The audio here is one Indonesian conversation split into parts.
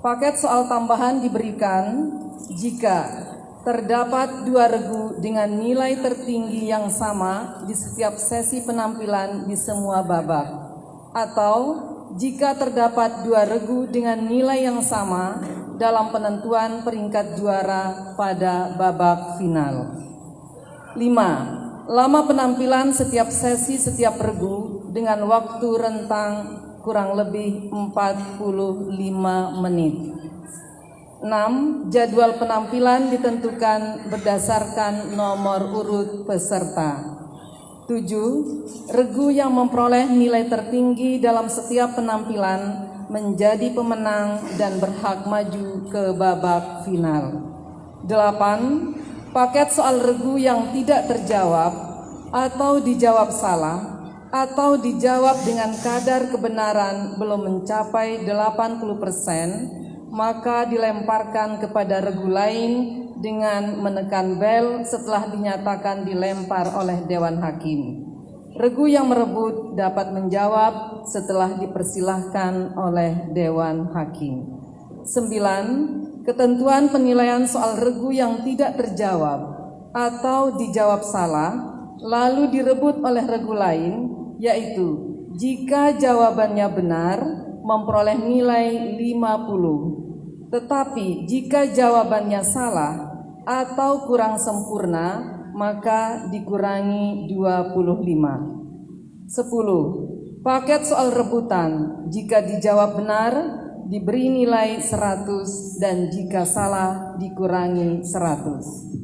Paket soal tambahan diberikan jika terdapat 2 regu dengan nilai tertinggi yang sama di setiap sesi penampilan di semua babak, atau jika terdapat 2 regu dengan nilai yang sama dalam penentuan peringkat juara pada babak final. 5. Lama penampilan setiap sesi setiap regu dengan waktu rentang kurang lebih 45 menit. 6. Jadwal penampilan ditentukan berdasarkan nomor urut peserta. 7. Regu yang memperoleh nilai tertinggi dalam setiap penampilan menjadi pemenang dan berhak maju ke babak final. 8. Paket soal regu yang tidak terjawab atau dijawab salah atau dijawab dengan kadar kebenaran belum mencapai 80%, maka dilemparkan kepada regu lain dengan menekan bel setelah dinyatakan dilempar oleh Dewan Hakim. Regu yang merebut dapat menjawab setelah dipersilahkan oleh Dewan Hakim. 9. Ketentuan penilaian soal regu yang tidak terjawab atau dijawab salah lalu direbut oleh regu lain, yaitu jika jawabannya benar memperoleh nilai 50, tetapi jika jawabannya salah atau kurang sempurna maka dikurangi 25. 10. Paket soal rebutan jika dijawab benar diberi nilai 100 dan jika salah dikurangi 100.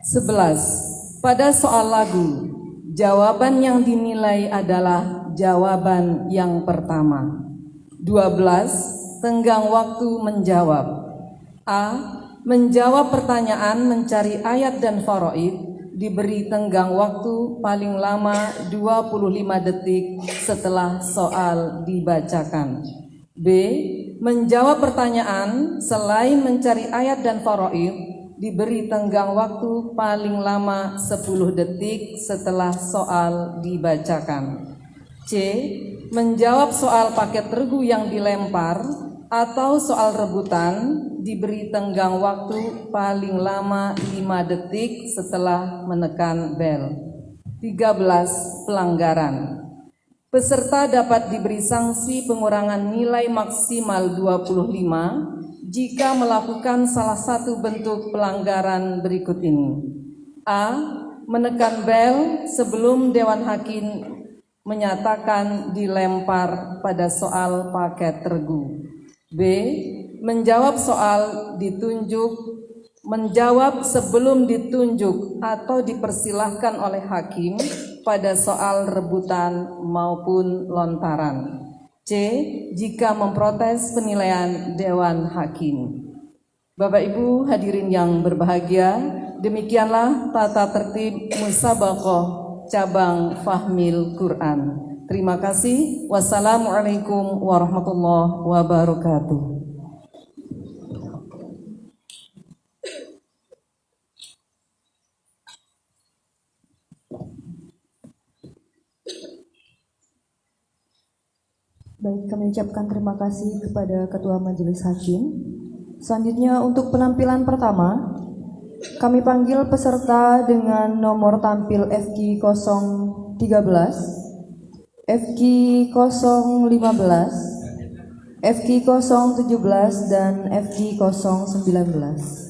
11. Pada soal lagu, jawaban yang dinilai adalah jawaban yang pertama. 12. Tenggang waktu menjawab. A. Menjawab pertanyaan mencari ayat dan faraid diberi tenggang waktu paling lama 25 detik setelah soal dibacakan. B. Menjawab pertanyaan selain mencari ayat dan faraid diberi tenggang waktu paling lama 10 detik setelah soal dibacakan. C. Menjawab soal paket regu yang dilempar atau soal rebutan diberi tenggang waktu paling lama 5 detik setelah menekan bel. 13. Pelanggaran. Peserta dapat diberi sanksi pengurangan nilai maksimal 25 jika melakukan salah satu bentuk pelanggaran berikut ini. A. Menekan bel sebelum Dewan Hakim menyatakan dilempar pada soal paket regu. B. Menjawab sebelum ditunjuk atau dipersilahkan oleh hakim pada soal rebutan maupun lontaran. C. Jika memprotes penilaian Dewan Hakim. Bapak Ibu hadirin yang berbahagia, demikianlah tata tertib musabaqah cabang Fahmil Quran. Terima kasih. Wassalamualaikum warahmatullahi wabarakatuh. Baik, kami ucapkan terima kasih kepada Ketua Majelis Hakim. Selanjutnya untuk penampilan pertama, kami panggil peserta dengan nomor tampil FQ 013, FQ 015, FQ 017, dan FQ 019.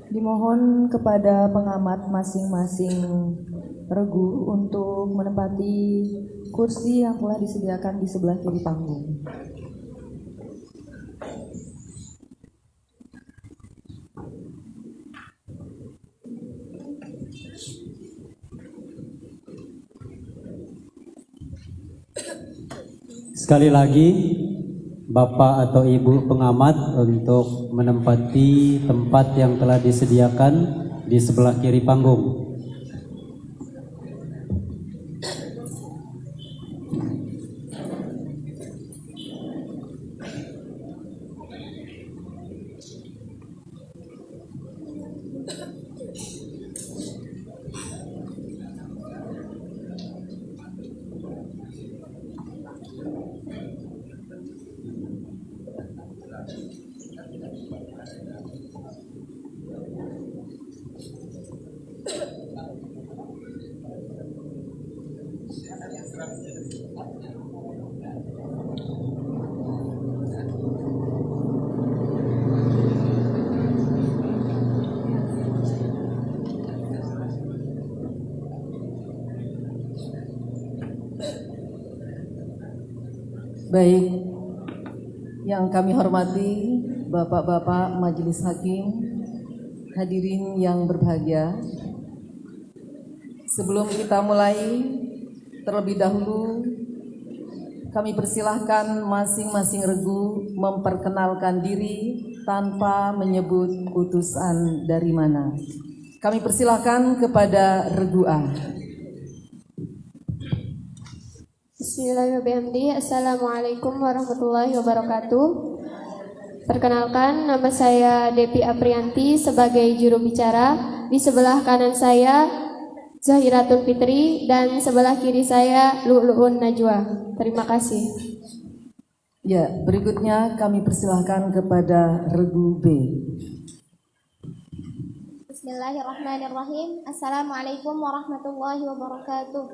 Dimohon kepada pengamat masing-masing regu untuk menempati kursi yang telah disediakan di sebelah kiri panggung. Sekali lagi, Bapak atau Ibu pengamat untuk menempati tempat yang telah disediakan di sebelah kiri panggung. Baik, yang kami hormati Bapak-bapak Majelis Hakim, hadirin yang berbahagia. Sebelum kita mulai, terlebih dahulu kami persilahkan masing-masing regu memperkenalkan diri tanpa menyebut utusan dari mana. Kami persilahkan kepada regu A. Bismillahirrahmanirrahim. Assalamualaikum warahmatullahi wabarakatuh. Perkenalkan, nama saya Depi Aprianti sebagai juru bicara. Di sebelah kanan saya Zahiratun Fitri dan sebelah kiri saya Lu'lu'un Najwa. Terima kasih. Ya, berikutnya kami persilahkan kepada regu B. Bismillahirrahmanirrahim. Assalamualaikum warahmatullahi wabarakatuh.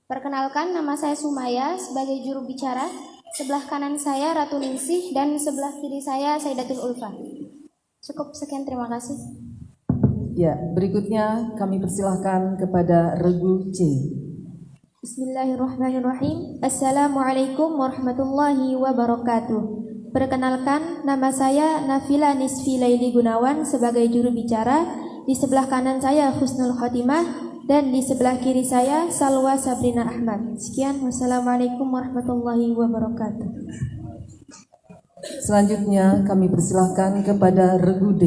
Perkenalkan, nama saya Sumaya sebagai juru bicara. Sebelah kanan saya Ratu Ningsih dan sebelah kiri saya Saidatul Ulfa. Cukup sekian, terima kasih. Ya, berikutnya kami persilahkan kepada regu C. Bismillahirrahmanirrahim. Assalamualaikum warahmatullahi wabarakatuh. Perkenalkan, nama saya Nafila Nisfi Laili Gunawan sebagai juru bicara. Di sebelah kanan saya Husnul Khotimah dan di sebelah kiri saya Salwa Sabrina Ahmad. Sekian, wassalamualaikum warahmatullahi wabarakatuh. Selanjutnya kami persilahkan kepada regu D.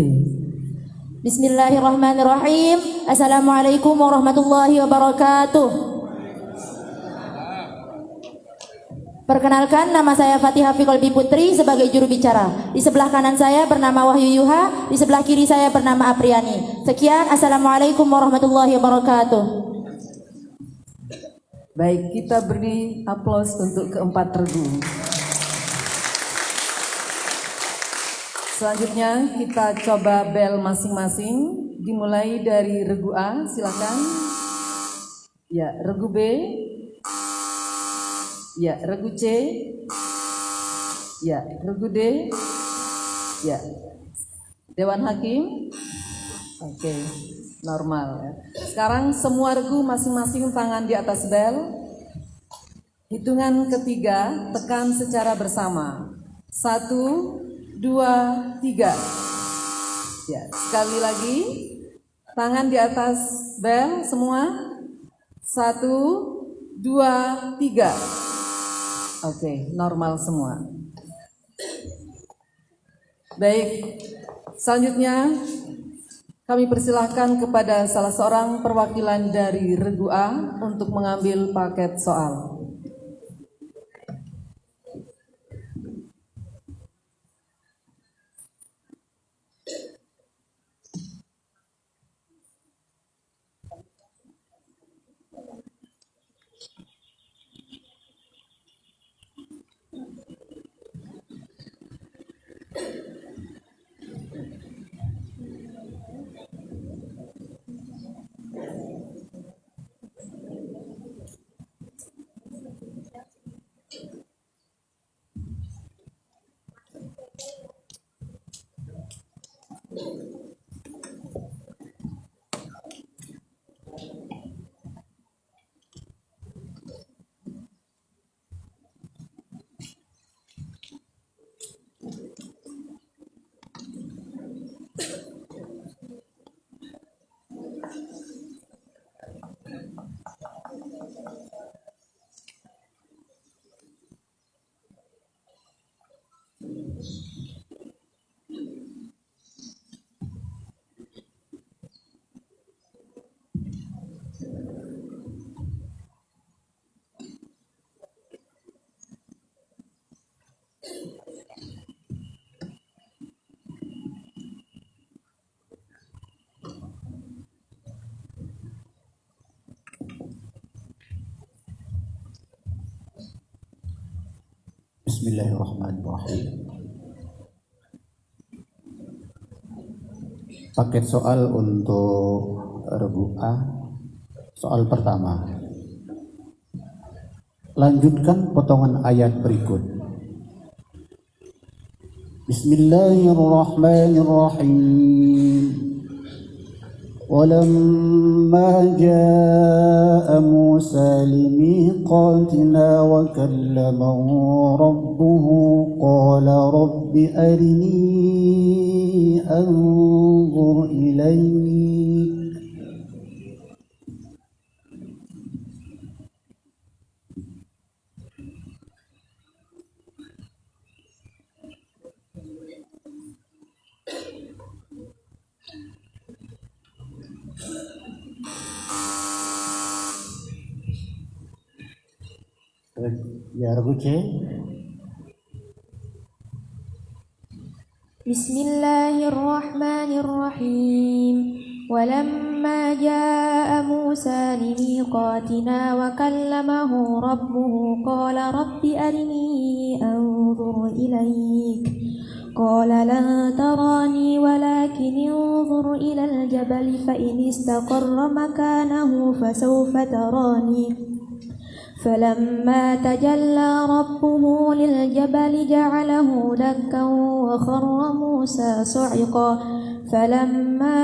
Bismillahirrahmanirrahim. Assalamualaikum warahmatullahi wabarakatuh. Perkenalkan, nama saya Fatihah Fikolbi Putri sebagai juru bicara. Di sebelah kanan saya bernama Wahyu Yuha, di sebelah kiri saya bernama Apriani. Sekian, assalamualaikum warahmatullahi wabarakatuh. Baik, kita beri aplaus untuk keempat regu. Selanjutnya kita coba bel masing-masing. Dimulai dari regu A, silakan. Ya, regu B. Ya, regu C. Ya, regu D. Ya, Dewan Hakim. Oke, normal ya. Sekarang semua regu masing-masing tangan di atas bel. Hitungan ketiga, tekan secara bersama. 1, 2, 3. Ya, sekali lagi. Tangan di atas bel semua. 1, 2, 3. Oke, normal semua. Baik, selanjutnya kami persilahkan kepada salah seorang perwakilan dari regu A untuk mengambil paket soal. Bismillahirrahmanirrahim. Paket soal untuk regu A. Soal pertama. Lanjutkan potongan ayat berikut. Bismillahirrahmanirrahim. ولما جاء موسى لميقاتنا وكلمه ربه قال رب أرني أنظر إليك Ya regu C. Bismillahirrahmanirrahim. Walamma jaa Musa limiqatina wa kallamahu rabbuhu qala rabbi arini anzur ilaik. Qala lan tarani walakin anzur ila al-jabal fa in istaqarra makanahu fasawfa tarani. فلما تجلى ربه للجبل جعله دكا وخر موسى صعقا فلما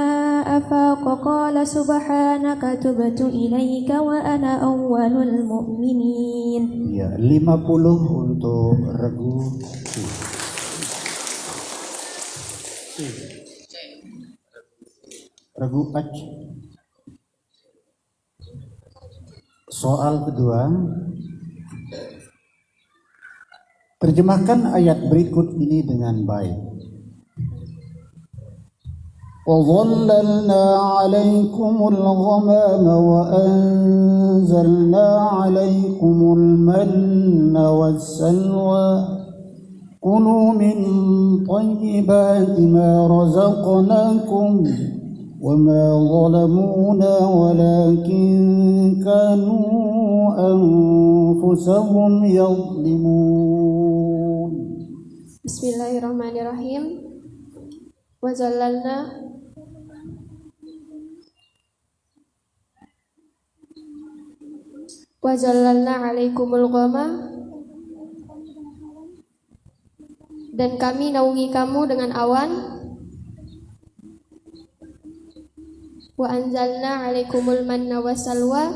أفاق قال سبحانك تبت إليك وأنا أول المؤمنين. Ya, 50 untuk regu C. Regu H. Soal kedua. Terjemahkan ayat berikut ini dengan baik. وَظَلَّلْنَا عَلَيْكُمُ الْغَمَامَ وَأَنزَلْنَا عَلَيْكُمُ الْمَنَّ وَالسَّلْوَىٰ كُلُوا مِن طَيِّبَاتِ مَا رَزَقْنَاكُمْ وَمَا ظَلَمُونَا وَلَكِن كَانُوا أَنفُسَهُمْ يَظْلِمُونَ. Bismillahirrahmanirrahim. Wazallalna alaikumul ghamam, dan kami naungi kamu dengan awan. Wa anzalna alaikumul manna wassalwa,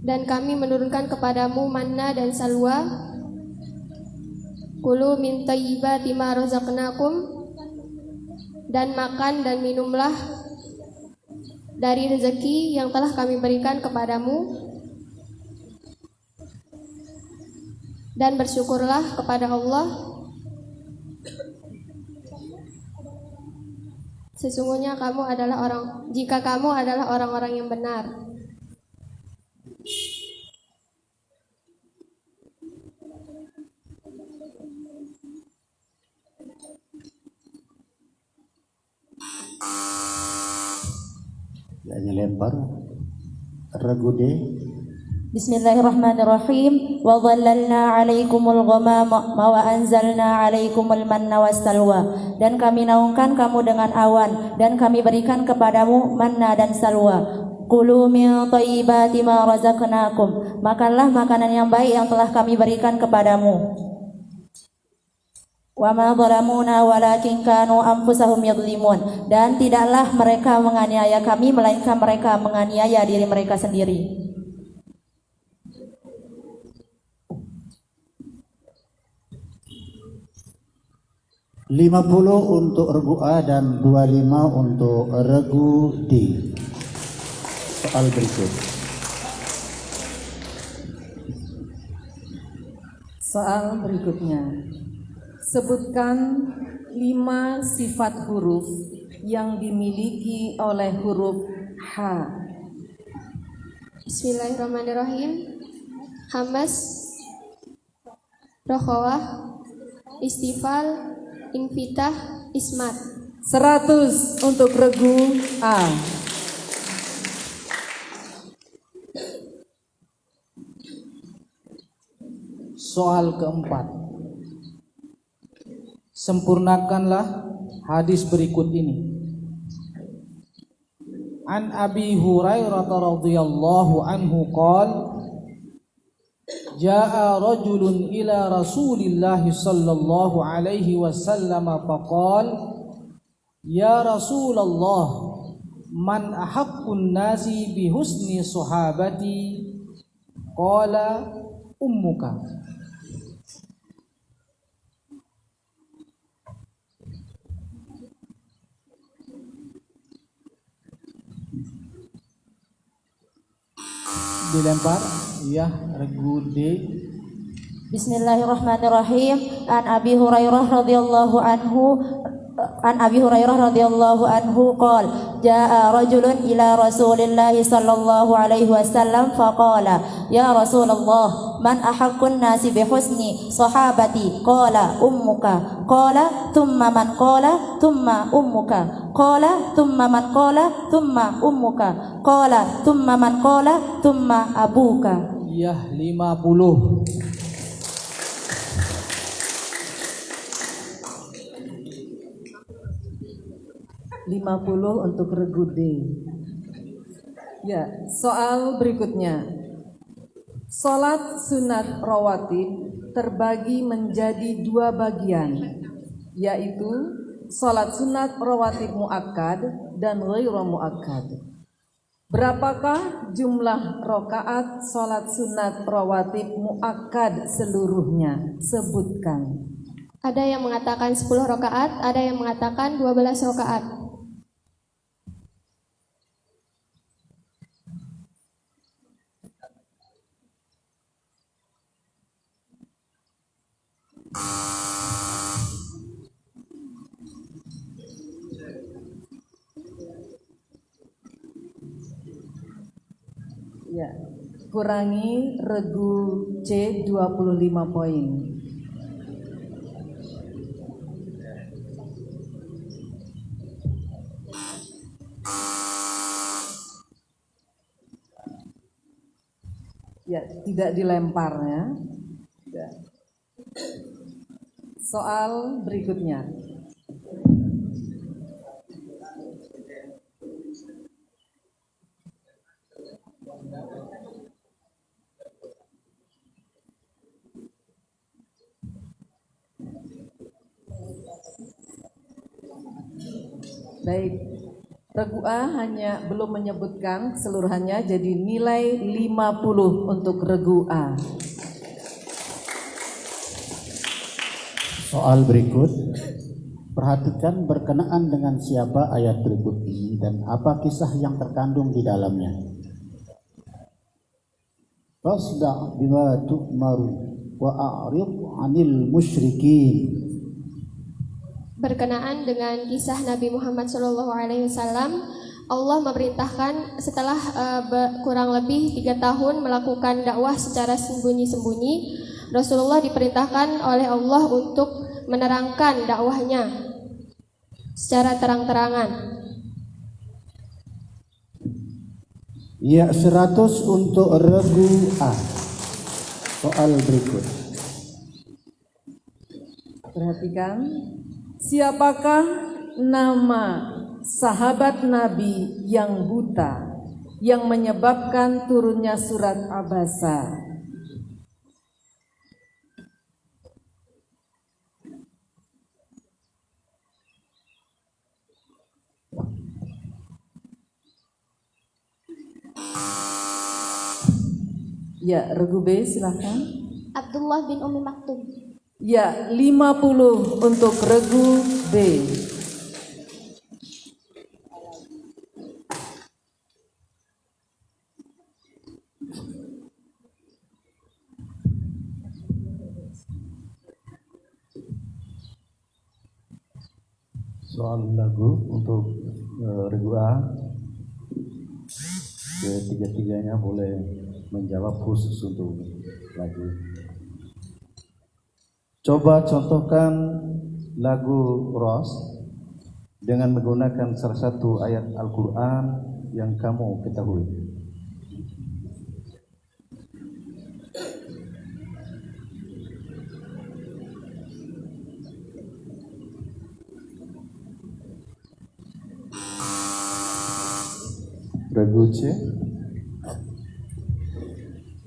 dan kami menurunkan kepadamu manna dan salwa. Kulu min thayyibati ma razaqnakum, dan makan dan minumlah dari rezeki yang telah kami berikan kepadamu, dan bersyukurlah kepada Allah. Sesungguhnya jika kamu adalah orang-orang yang benar. Ya, lempar. Regu D. Bismillahirrahmanirrahim. Wa dhallalna 'alaikumul ghamama wa anzalna 'alaikumul manna wassalwa, dan kami naungkan kamu dengan awan dan kami berikan kepadamu manna dan salwa. Kulu min thayyibati ma razaqnakum, makanlah makanan yang baik yang telah kami berikan kepadamu. Wa ma zalamuna walakin kanu anfusahum yadhlimun, dan tidaklah mereka menganiaya kami melainkan mereka menganiaya diri mereka sendiri. $50 untuk regu A dan 25 untuk regu D. Soal berikut. Soal berikutnya. Sebutkan 5 sifat huruf yang dimiliki oleh huruf H. Bismillahirrahmanirrahim. Hamas, rokhawah, istifal, infitah, ismat. 100 untuk regu A. Soal keempat. Sempurnakanlah hadis berikut ini. An Abi Hurairah radhiyallahu anhu qala Jaa rajulun ila Rasulillah sallallahu alaihi wasallam faqala Ya Rasulullah man ahaqqun nasi bi husni sahabati qala ummuka. Dilempar ya regu D. Bismillahirrahmanirrahim. An Abi Hurairah radhiyallahu anhu qala jaa rajulun ila Rasulillah sallallahu alaihi wasallam faqala ya Rasulullah man ahaqqun nasi bi husni sahabati qala ummuka qala thumma man qala thumma ummuka qala thumma man qala thumma ummuka qala thumma man qala thumma abuka. Ya 50. untuk regu D. Ya, soal berikutnya. Salat sunat rawatib terbagi menjadi 2 bagian, yaitu salat sunat rawatib muakkad dan ghairu muakkad. Berapakah jumlah rakaat salat sunat rawatib muakkad seluruhnya? Sebutkan. Ada yang mengatakan 10 rakaat, ada yang mengatakan 12 rakaat. Ya, kurangi regu C 25 poin. Ya, tidak dilempar ya. Ya. Soal berikutnya. Baik, regu A hanya belum menyebutkan keseluruhannya, jadi nilai 50 untuk regu A. Soal berikut, perhatikan berkenaan dengan siapa ayat berikut ini dan apa kisah yang terkandung di dalamnya. Fasda' bima tu'maru wa a'rid 'anil musyrikin. Berkenaan dengan kisah Nabi Muhammad SAW, Allah memerintahkan setelah kurang lebih 3 tahun melakukan dakwah secara sembunyi-sembunyi, Rasulullah diperintahkan oleh Allah untuk menerangkan dakwahnya secara terang-terangan. Ya, 100 untuk regu A. Soal berikut. Perhatikan, siapakah nama sahabat Nabi yang buta yang menyebabkan turunnya surat Abasa? Ya, regu B silahkan. Abdullah bin Ummi Maktum. Ya, 50 untuk regu B. soal lagu untuk regu A. Ketiga-tiganya boleh menjawab khusus untuk lagu. Coba contohkan lagu Ros dengan menggunakan salah satu ayat Al-Quran yang kamu ketahui. Regu C.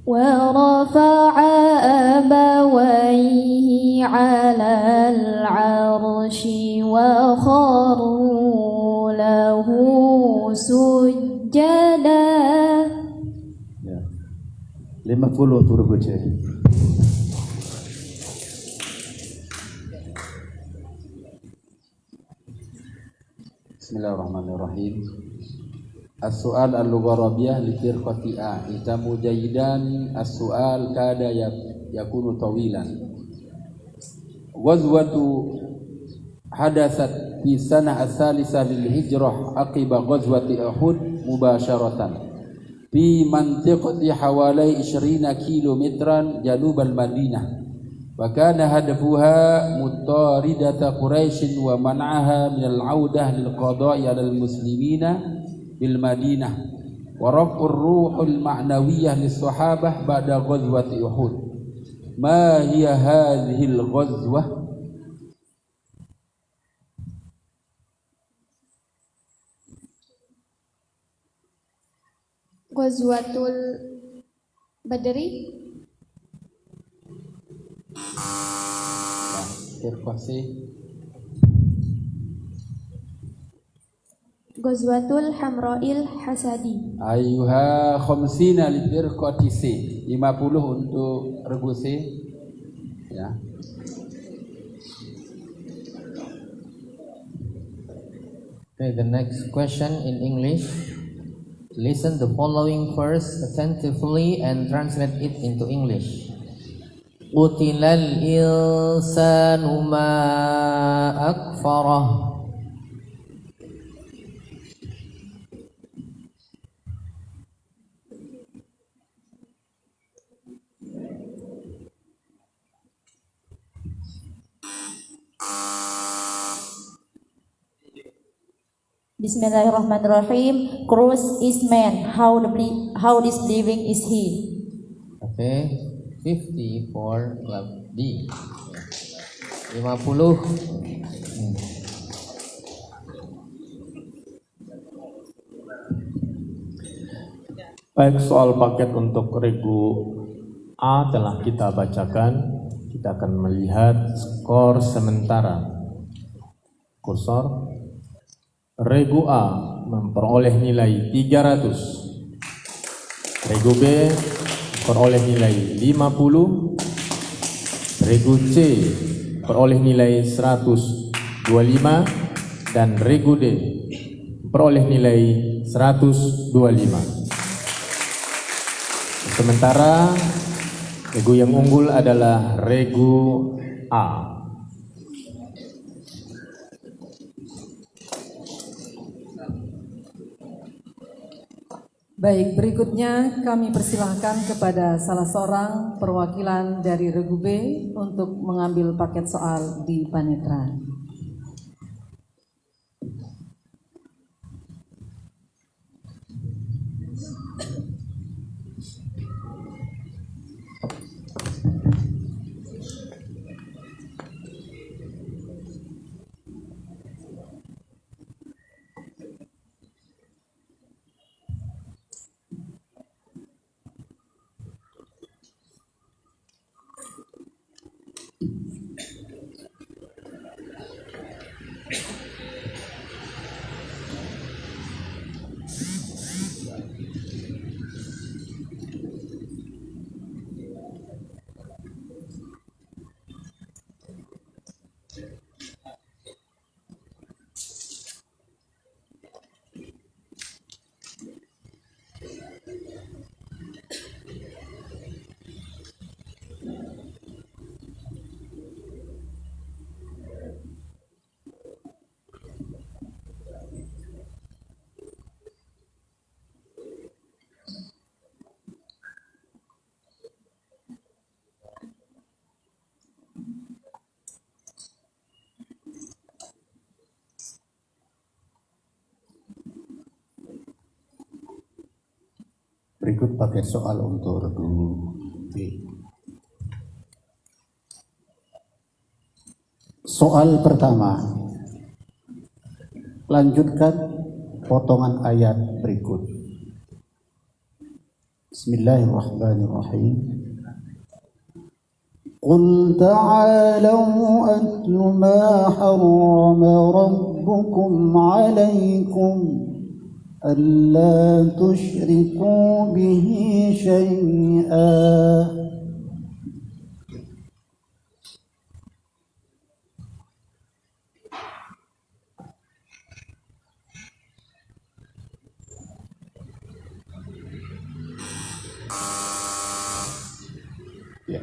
ورفع أبويه على العرش وخروا له سجدا. Ya. 50 untuk regu C. Bismillahirrahmanirrahim. As-su'al al-lughah rabiah li firqati A. Itamu jayidan as-su'al kada yakunu tawilan. Ghazwatu hadathat fi sanah as-salisah lil hijrah aqiba ghazwati Uhud mubasharatan fi mantiqati hawalai 20 kilometran janub al-Madinah. Wa kana hadafuha mutaridata Quraisy wa man'aha min al-'audah lil qada'i 'ala al-muslimina bil Madinah wa raf'ur ruhul ma'nawiyyah lis sahabah ba'da ghazwati Uhud. Ma hiya hadhihi al-ghazwah? Ghazwatul Badri. Terpaksa Ghazwatul Hamra'il Hasadi. ayuha khamsina li firqati C. 50 untuk regu C. Ya. Okay, the next question in English. Listen the following verse attentively and translate it into English. Qutilal insanu ma akfarah. Bismillahirrahmanirrahim. Cross is man. How disbelieving is he? Okay, 50 for club D. 50. Baik, soal paket untuk regu A telah kita bacakan. Kita akan melihat skor sementara. Kursor. Regu A memperoleh nilai 300. Regu B memperoleh nilai 50. Regu C memperoleh nilai 125 dan regu D memperoleh nilai 125. Sementara regu yang unggul adalah regu A. Baik, berikutnya kami persilahkan kepada salah seorang perwakilan dari regu B untuk mengambil paket soal di panitera. Berikut paket soal untuk regu B. Soal pertama, lanjutkan potongan ayat berikut. Bismillahirrahmanirrahim. Qul ta'alau atlu ma harrama rabbukum alaikum alla tusyriku bihi syai'a. Ya,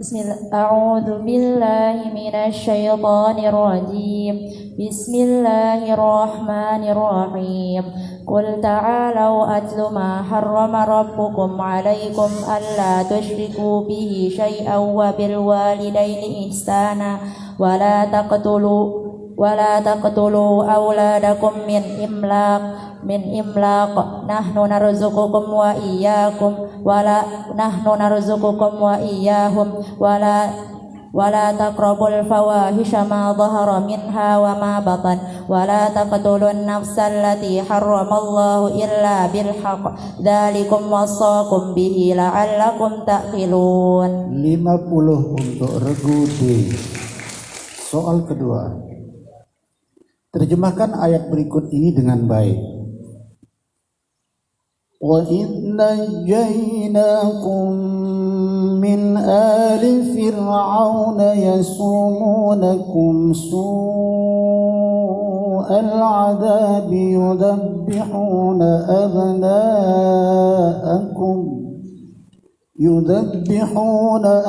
Bismillah. A'udzu billahi minasy syaithanir rajim. Bismillahirrahmanirrahim. Qul ta'alau atlu ma harrama rabbukum 'alaikum alla tusyriku bihi syai'an wa bil walidaini ihsana wa la taqtulu auladakum min imlaq nahnu narzuqukum wa iyyakum wala taqrabul fawahisha ma dhahara minha wa ma batan wala taqtulun nafsal lati harramallahu illa bil haqq dzalikum wasaqum bihi la'allakum ta'qilun. 50 untuk regu D. Soal kedua, terjemahkan ayat berikut ini dengan baik. وَإِذْ نَجَّيْنَاكُمْ مِنْ آلِ فِرْعَوْنَ يَسُومُونَكُمْ سُوءَ الْعَذَابِ يُذَبِّحُونَ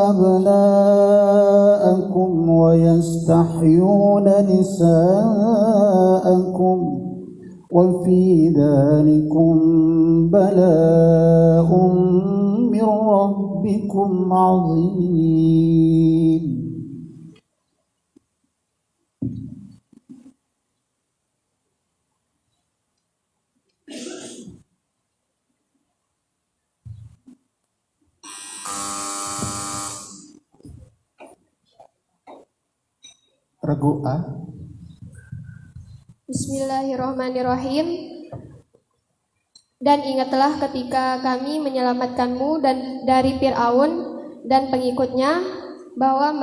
أَبْنَاءَكُمْ وَيَسْتَحْيُونَ نِسَاءَكُمْ وَفِي ذَلِكُمْ بَلَاءٌ مِّن رَّبِّكُمْ عَظِيمٌ. Regu A. Bismillahirrahmanirrahim. Dan ingatlah ketika kami menyelamatkanmu dari Fir'aun dan pengikutnya bahwa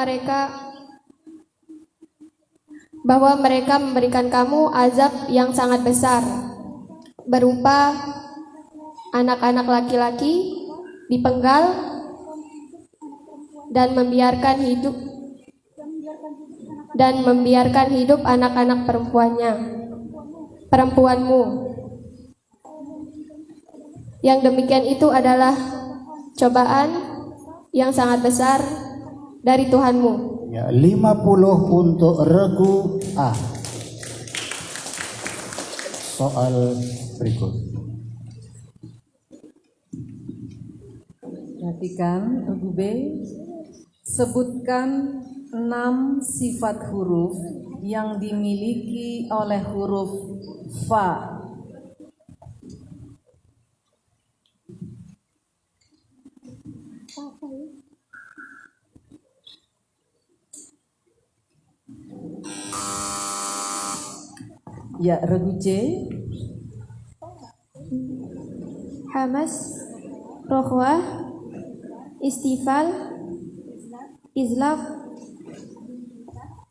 mereka memberikan kamu azab yang sangat besar berupa anak-anak laki-laki dipenggal dan membiarkan hidup anak-anak perempuanmu. Yang demikian itu adalah cobaan yang sangat besar dari Tuhanmu. Ya, 50 untuk regu A. Soal berikut. Perhatikan regu B. Sebutkan 6 sifat huruf yang dimiliki oleh huruf fa. Ya, regu C. Hamas, rokhwah, istifal, izlaq,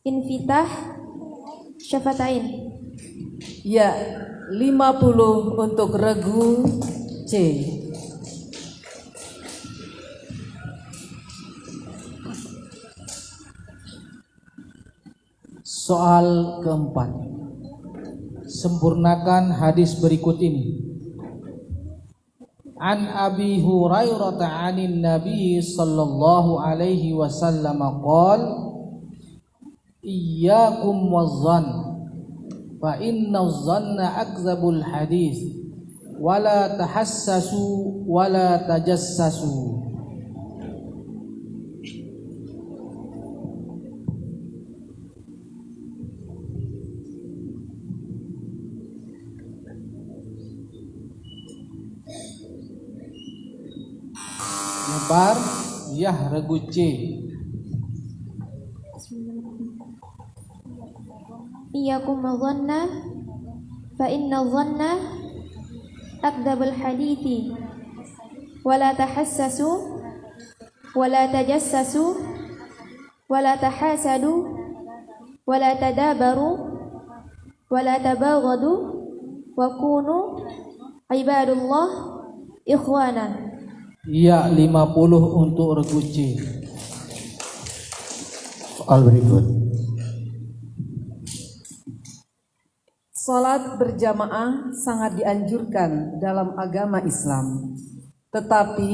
infitah, syafatain. Ya, 50 untuk regu C. Soal keempat, sempurnakan hadis berikut ini. An Abi Hurairah 'anin Nabi sallallahu alaihi wasallam qala iyyakum wazzan fa inna dhanna akzabul hadis wala tahassasu wala tajassasu. Raziyah regu C. Iyyakum wadhanna fa inna dhanna akdzabul hadithi wala tahassasu wala tajassasu wala tahasadu wala tadabaru wala tabaghadu wa kunu ibadullah ikhwana. Ya 50 untuk regu C. Soal berikut. Salat berjamaah sangat dianjurkan dalam agama Islam. Tetapi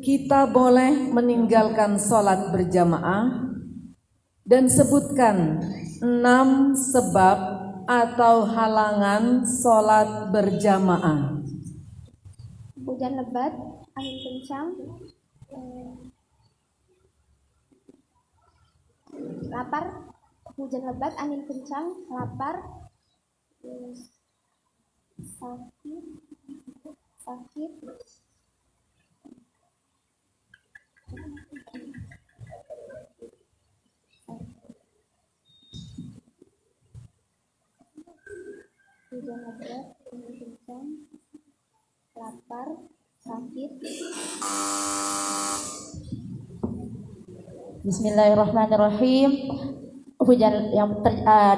kita boleh meninggalkan salat berjamaah dan sebutkan 6 sebab atau halangan salat berjamaah. Hujan lebat, angin kencang, lapar, hujan lebat, angin kencang, lapar, sakit, hujan lebat, angin kencang, lapar, sakit. Bismillahirrahmanirrahim.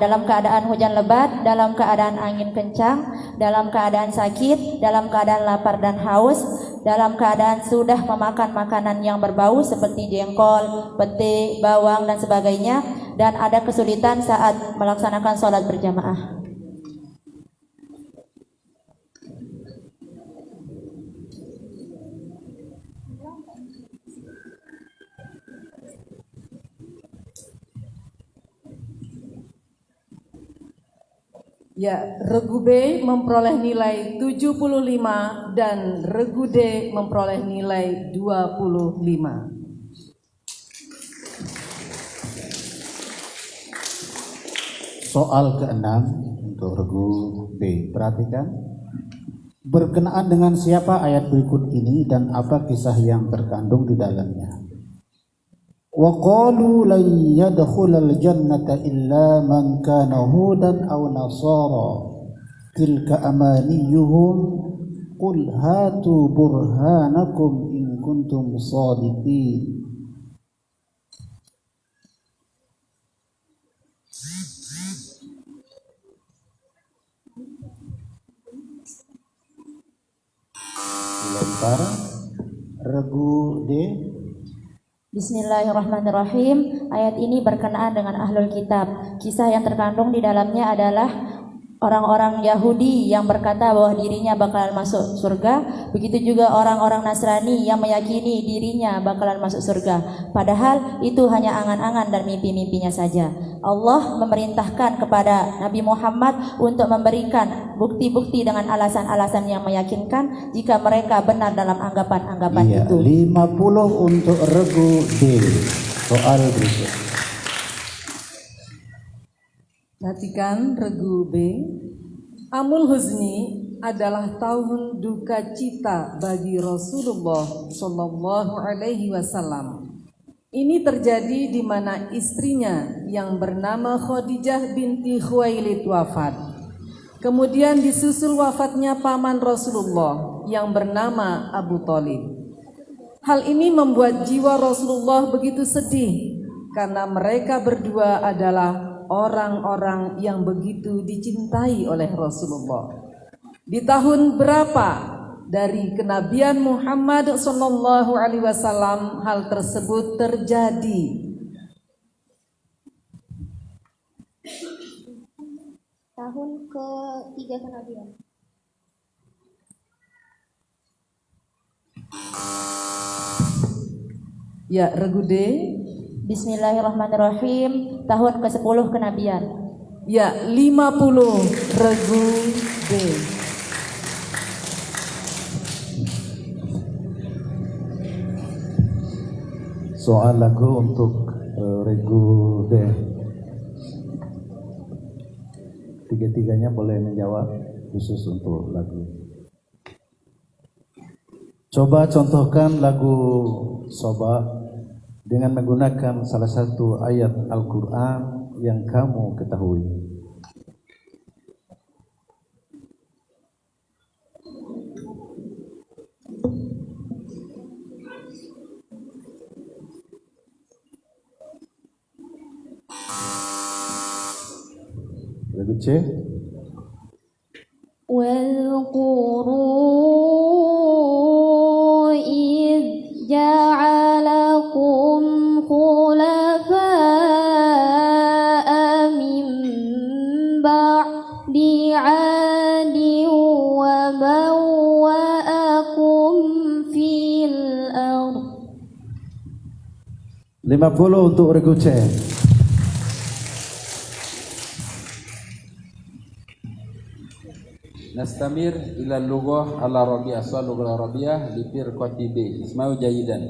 Dalam keadaan hujan lebat, dalam keadaan angin kencang, dalam keadaan sakit, dalam keadaan lapar dan haus, dalam keadaan sudah memakan makanan yang berbau seperti jengkol, pete, bawang dan sebagainya, dan ada kesulitan saat melaksanakan sholat berjamaah. Ya, regu B memperoleh nilai 75 dan regu D memperoleh nilai 25. Soal ke-6 untuk regu B. Perhatikan. Berkenaan dengan siapa ayat berikut ini dan apa kisah yang terkandung di dalamnya? Wa qalu lan yadkhulal jannata illa man kana hudan aw nasara tilka amaniyuhum qul hatu burhanakum in kuntum shadiqin. Dilempar regu D. Bismillahirrahmanirrahim. Ayat ini berkenaan dengan ahlul kitab. Kisah yang terkandung di dalamnya adalah orang-orang Yahudi yang berkata bahwa dirinya bakalan masuk surga. Begitu juga orang-orang Nasrani yang meyakini dirinya bakalan masuk surga. Padahal itu hanya angan-angan dan mimpi-mimpinya saja. Allah memerintahkan kepada Nabi Muhammad untuk memberikan bukti-bukti dengan alasan-alasan yang meyakinkan jika mereka benar dalam anggapan-anggapan itu. 50 untuk regu D. Soal berikut. Perhatikan regu B. Amul Huzni adalah tahun duka cita bagi Rasulullah Shallallahu Alaihi Wasallam. Ini terjadi di mana istrinya yang bernama Khadijah binti Khuwailid wafat. Kemudian disusul wafatnya paman Rasulullah yang bernama Abu Thalib. Hal ini membuat jiwa Rasulullah begitu sedih karena mereka berdua adalah orang-orang yang begitu dicintai oleh Rasulullah. Di tahun berapa dari kenabian Muhammad sallallahu alaihi wasallam hal tersebut terjadi? Tahun ke-3 kenabian. Ya, regu D. Bismillahirrahmanirrahim. Tahun ke-10 kenabian. Ya, 50 regu D. Soal lagu untuk regu D. Tiga-tiganya boleh menjawab khusus untuk lagu. Coba contohkan lagu Soba dengan menggunakan salah satu ayat Al-Quran yang kamu ketahui. Lagu C. واذكروا إذ جعلكم خلفاء من بعد عاد وبوأكم في الأرض. 50 untuk regu C. Nastamir ila lughah al-arabiyyah lughah al-arabiyyah li firqati B. Isma'u jayidan.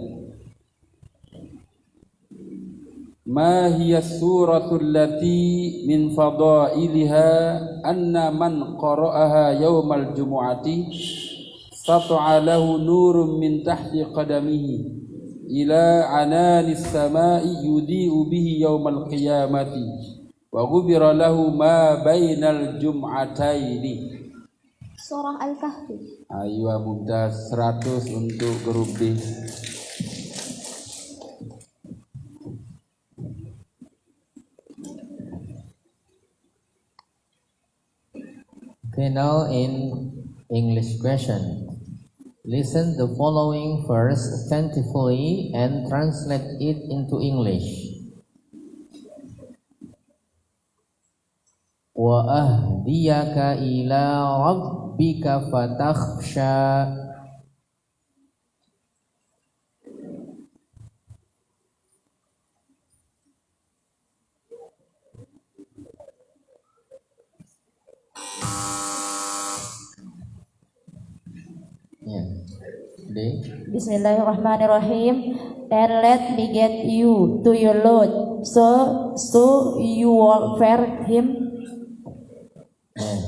Ma hiya suratu allati min fadailiha anna man qara'aha yawmal jumu'ati sat'a lahu nurun min tahti qadamihi ila ananis sama'i yudi'u bihi yawmal qiyamati wa ghubira lahu ma bainal jum'ataini. Surah Al-Kahfi. Aywa mumtaz, 100 untuk grup B. Okay, now in English question. Listen the following verse attentively and translate it into English. Wa ahdiyaka ila rabbika fatakhsha. Yeah. Bismillahirrahmanirrahim. And let me get you to your Lord, so you will fear him. Yes,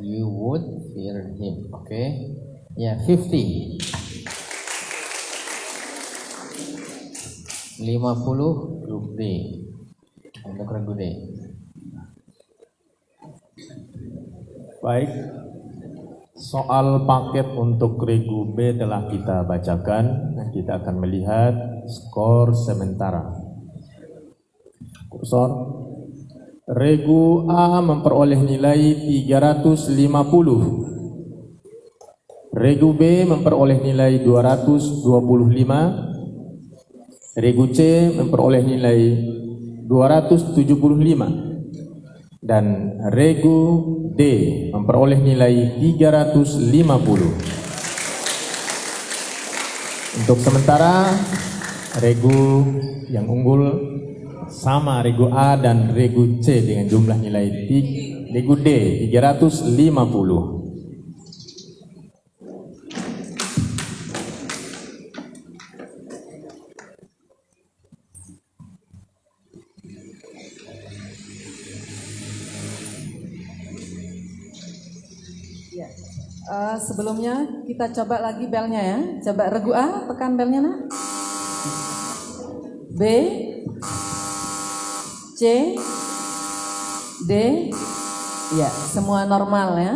you would fear him. Okay. Yeah, 50. 50 grup D. Untuk regu D. Baik. Soal paket untuk regu B telah kita bacakan. Kita akan melihat skor sementara. Kursor. Regu A memperoleh nilai 350. Regu B memperoleh nilai 225. Regu C memperoleh nilai 275. Dan regu D memperoleh nilai 350. Untuk sementara regu yang unggul sama regu A dan regu C dengan jumlah nilai regu D 350. Sebelumnya kita coba lagi belnya ya. Coba regu A, tekan belnya nak. B, C, D, ya semua normal ya,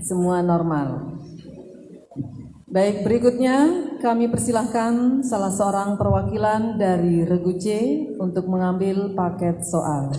semua normal. Baik, berikutnya kami persilahkan salah seorang perwakilan dari regu C untuk mengambil paket soal.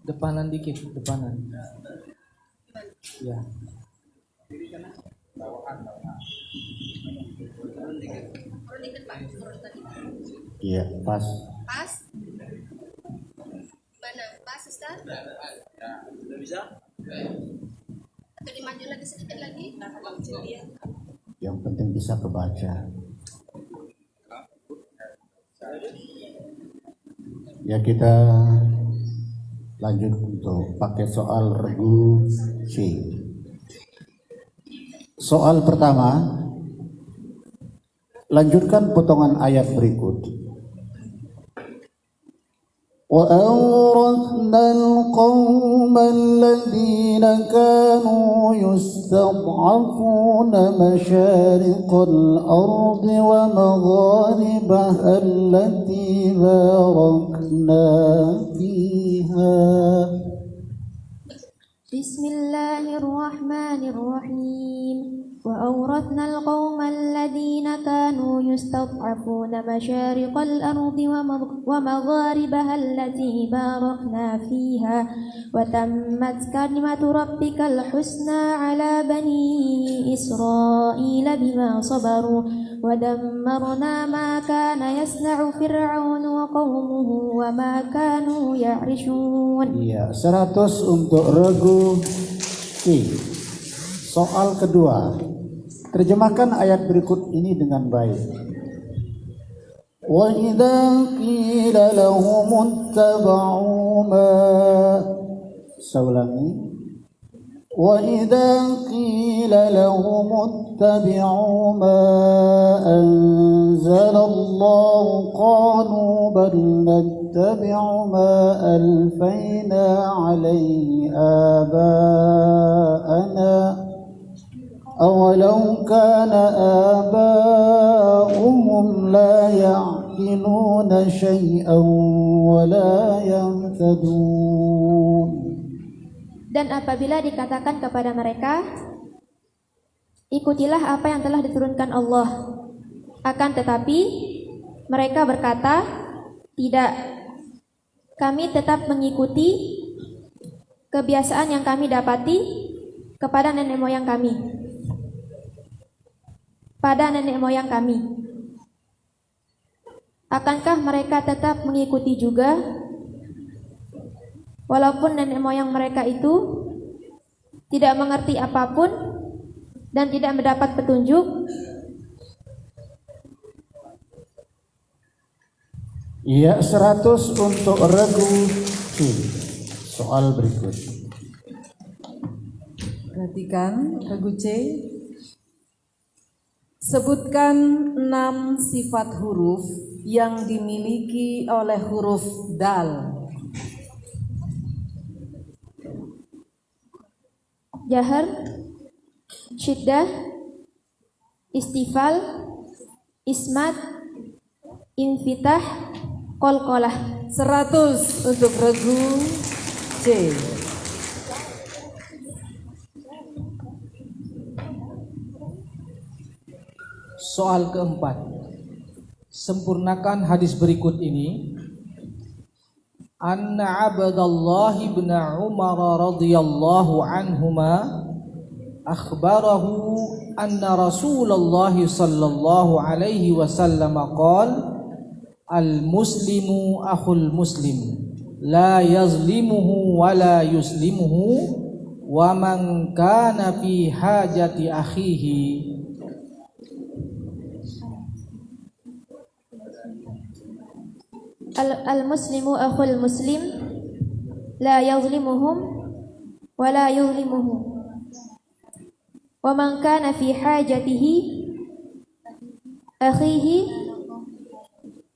Depanan dikit, depanan. Ya. Iya, pas. Pas? Mana? Pas, Ustaz? Sudah bisa? Atau dimaju lagi sedikit lagi? Yang penting bisa kebaca. Ya, kita lanjut untuk pakai soal regu C. Soal pertama, lanjutkan potongan ayat berikut. وَأَوْرَثْنَا الْقَوْمَ الَّذِينَ كَانُوا يُسْتَضْعَفُونَ مَشَارِقَ الْأَرْضِ وَمَغَارِبَهَا الَّتِي بَارَكْنَا فِيهَا. بسم الله الرحمن الرحيم. وأورثنا القوم الذين كانوا يستضعفون مشارق الأرض ومغاربها التي باركنا فيها وتمت كلمة ربك الحسنى على بني إسرائيل بما صبروا ودمرنا ما كان يصنع فرعون وقومه وما كانوا يعرشون. Iya, 100 untuk regu C. Soal kedua, terjemahkan ayat berikut ini dengan baik. Wa idza qila lahum ittaba'u ma saulangi. Wa idza qila lahum ittabi'u ma anzalallahu qalu bal nattabi'u ma alfayna 'alayhi aba'ana. أولو كان آباؤهم لا يعقلون شيئا ولا يهتدون. Dan apabila dikatakan kepada mereka, ikutilah apa yang telah diturunkan Allah. Akan tetapi mereka berkata, tidak, kami tetap mengikuti kebiasaan yang kami dapati kepada nenek moyang kami. Pada nenek moyang kami. Akankah mereka tetap mengikuti juga walaupun nenek moyang mereka itu tidak mengerti apapun dan tidak mendapat petunjuk? Iya, 100 untuk regu C. Soal berikut. Perhatikan regu C. Sebutkan 6 sifat huruf yang dimiliki oleh huruf dal. Jahar, syiddah, istifal, ismat, infitah, qalqalah. 100 untuk regu C. Soal keempat, sempurnakan hadis berikut ini. Anna Abdullah bin Umar radhiyallahu anhuma akhbarahu anna Rasulullah sallallahu alaihi wasallam qala al-muslimu akhul muslim la yazlimuhu wa la yuslimuhu wa man kana fi hajati akhihi. Al-muslimu akhul muslim la yazlimuhum wa la yuzlimuhu wa man kana fi hajatihi akhihi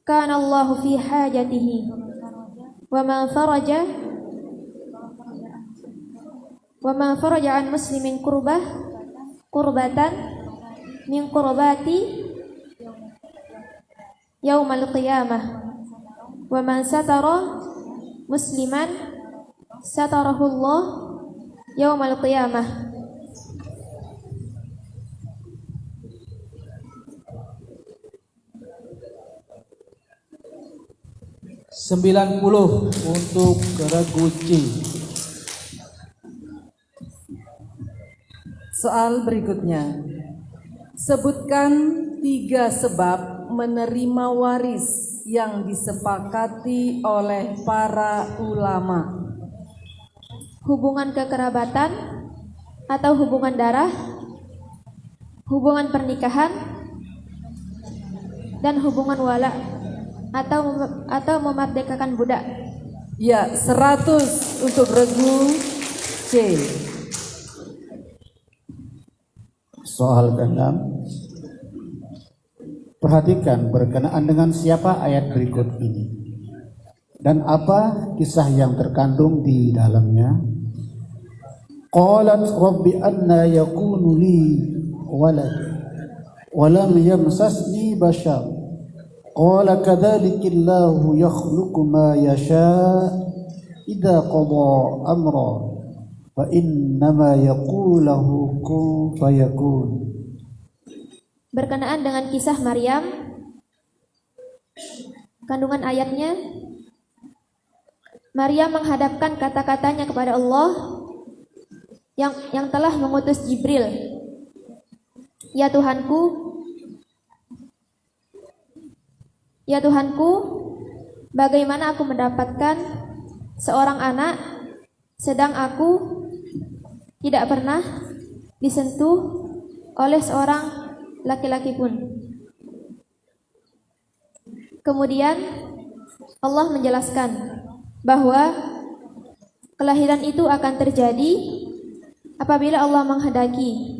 kana Allahu fi hajatihi wa man faraja an muslimin kurbatan min qurbati yaumal qiyamah wa man satara musliman satarahullah yaumal qiyamah. Sembilan puluh untuk regu C. Soal berikutnya. Sebutkan 3 sebab menerima waris yang disepakati oleh para ulama. Hubungan kekerabatan atau hubungan darah, hubungan pernikahan, dan hubungan wala atau memerdekakan budak. Ya, 100 untuk regu C. Soal ke-6. Perhatikan berkenaan dengan siapa ayat berikut ini dan apa kisah yang terkandung di dalamnya. Qalat rabbi anna yakunu li walad wa lam yamsasni bashar qala kadzalikillahu yakhluqu ma yasha idza qada amra fa innama yaqulahu kun fayakun. Berkenaan dengan kisah Maryam, kandungan ayatnya, Maryam menghadapkan kata-katanya kepada Allah yang telah mengutus Jibril. Ya Tuhanku, bagaimana aku mendapatkan seorang anak sedang aku tidak pernah disentuh oleh seorang laki-laki pun. Kemudian Allah menjelaskan bahwa kelahiran itu akan terjadi apabila Allah menghendaki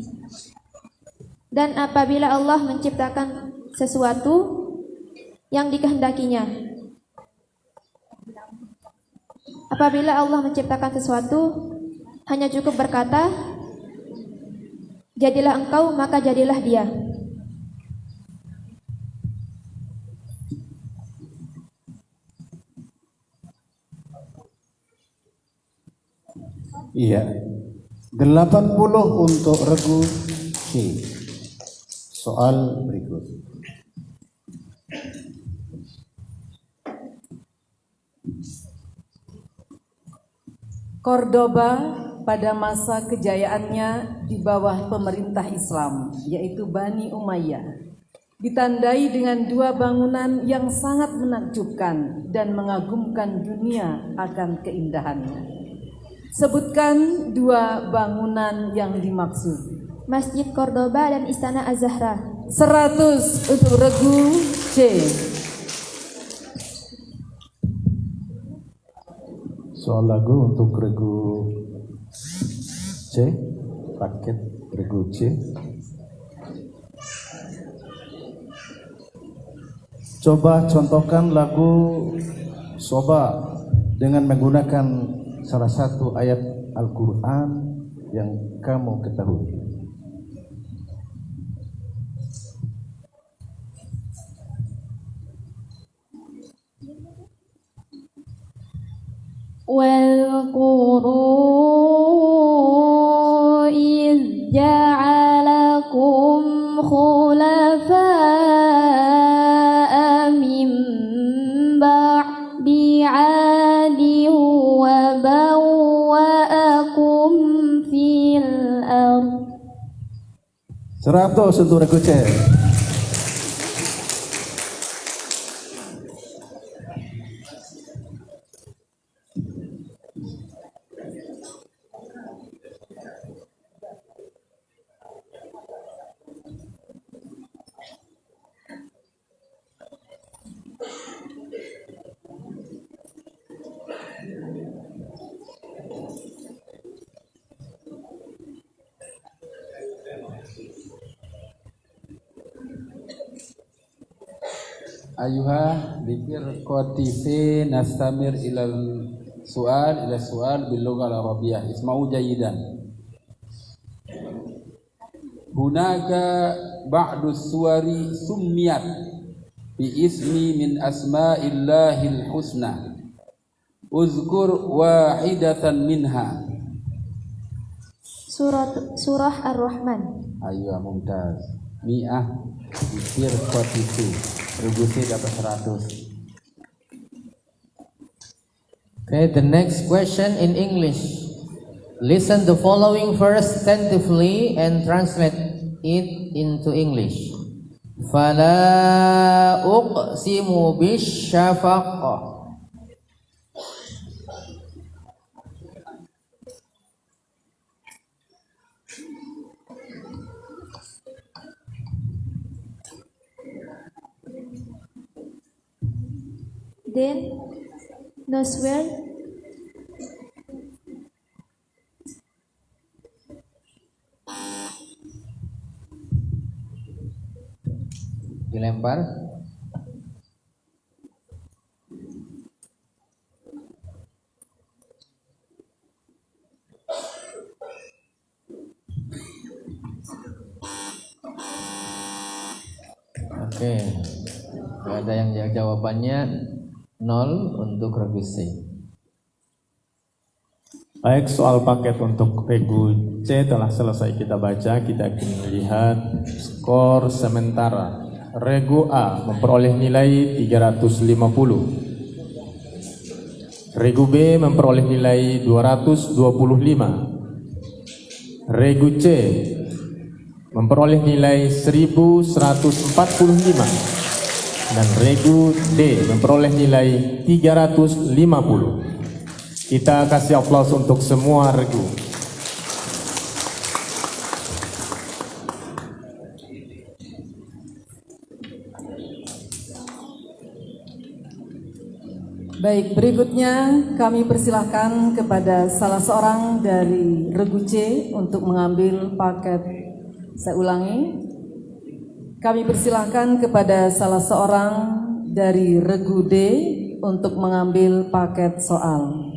dan apabila Allah menciptakan sesuatu yang dikehendakinya. Apabila Allah menciptakan sesuatu, hanya cukup berkata, jadilah engkau, maka jadilah dia. Iya. 80 untuk regu C. Soal berikut. Cordoba pada masa kejayaannya di bawah pemerintah Islam, yaitu Bani Umayyah, ditandai dengan 2 bangunan yang sangat menakjubkan dan mengagumkan dunia akan keindahannya. Sebutkan 2 bangunan yang dimaksud. Masjid Cordoba dan Istana Az-Zahra. 100 untuk regu C. Soal lagu untuk regu C, paket regu C. Coba contohkan lagu Soba dengan menggunakan salah satu ayat Al-Quran yang kamu ketahui. واذكروا إذ جعلكم خلفاء من بعد عاد وبوأكم في الأرض. 100 untuk regu C. Ayuha dikir kotife nastamir ila sual bil lughah al-arabiyyah. Isma'u jayidan. Hunaka ba'du suwari summiyat bi ismi min asma'illahil husna Uzkur wahidatan minha. Surah Ar-Rahman. Ayo mumtaz. Mi'ah Isir Qotisi. Regu C dapat 100. Okay, the next question in English. Listen the following verse attentively and translate it into English. Fala uqsimu bisyafaq. Then Noswell. Dilempar. Oke, ada yang jawabannya 0 untuk regu C. Baik, soal paket untuk regu C telah selesai kita baca. Kita akan melihat skor sementara. Regu A memperoleh nilai 350. Regu B memperoleh nilai 225. Regu C memperoleh nilai 1145. Dan regu D memperoleh nilai 350. Kita kasih aplaus untuk semua regu. Baik, berikutnya kami persilahkan kepada salah seorang dari regu C untuk mengambil paket. Saya ulangi. Kami persilahkan kepada salah seorang dari regu D untuk mengambil paket soal.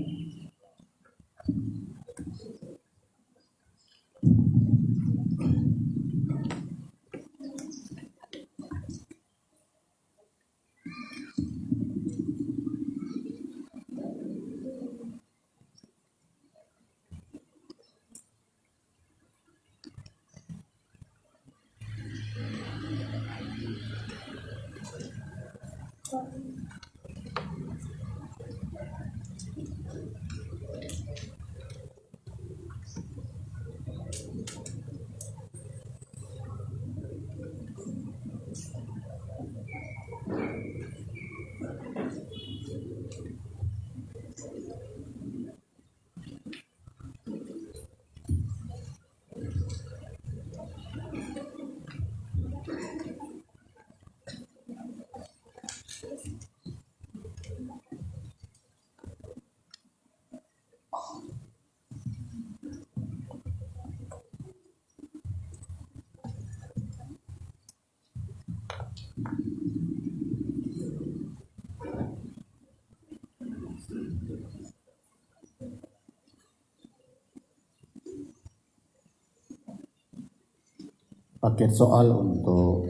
Paket soal untuk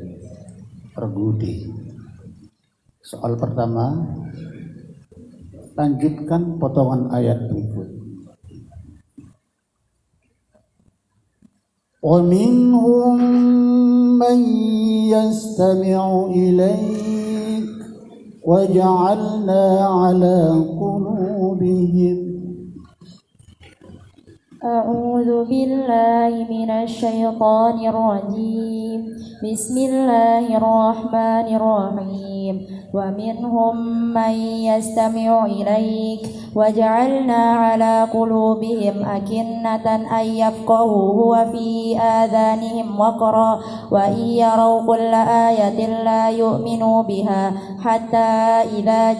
regu D. Soal pertama, lanjutkan potongan ayat berikut. وَمِنْهُمْ مَنْ يَسْتَمِعُ إِلَيْكَ وَجَعَلْنَا عَلَى قُلُوبِهِمْ. أعوذ بالله من الشيطان الرجيم. بسم الله الرحمن الرحيم. ومنهم من يستمع إليك وجعلنا على قلوبهم أكنة أن يفقهوه وفي آذانهم وقرا وإن يروا كل آية لا يؤمنوا بها حتى إذا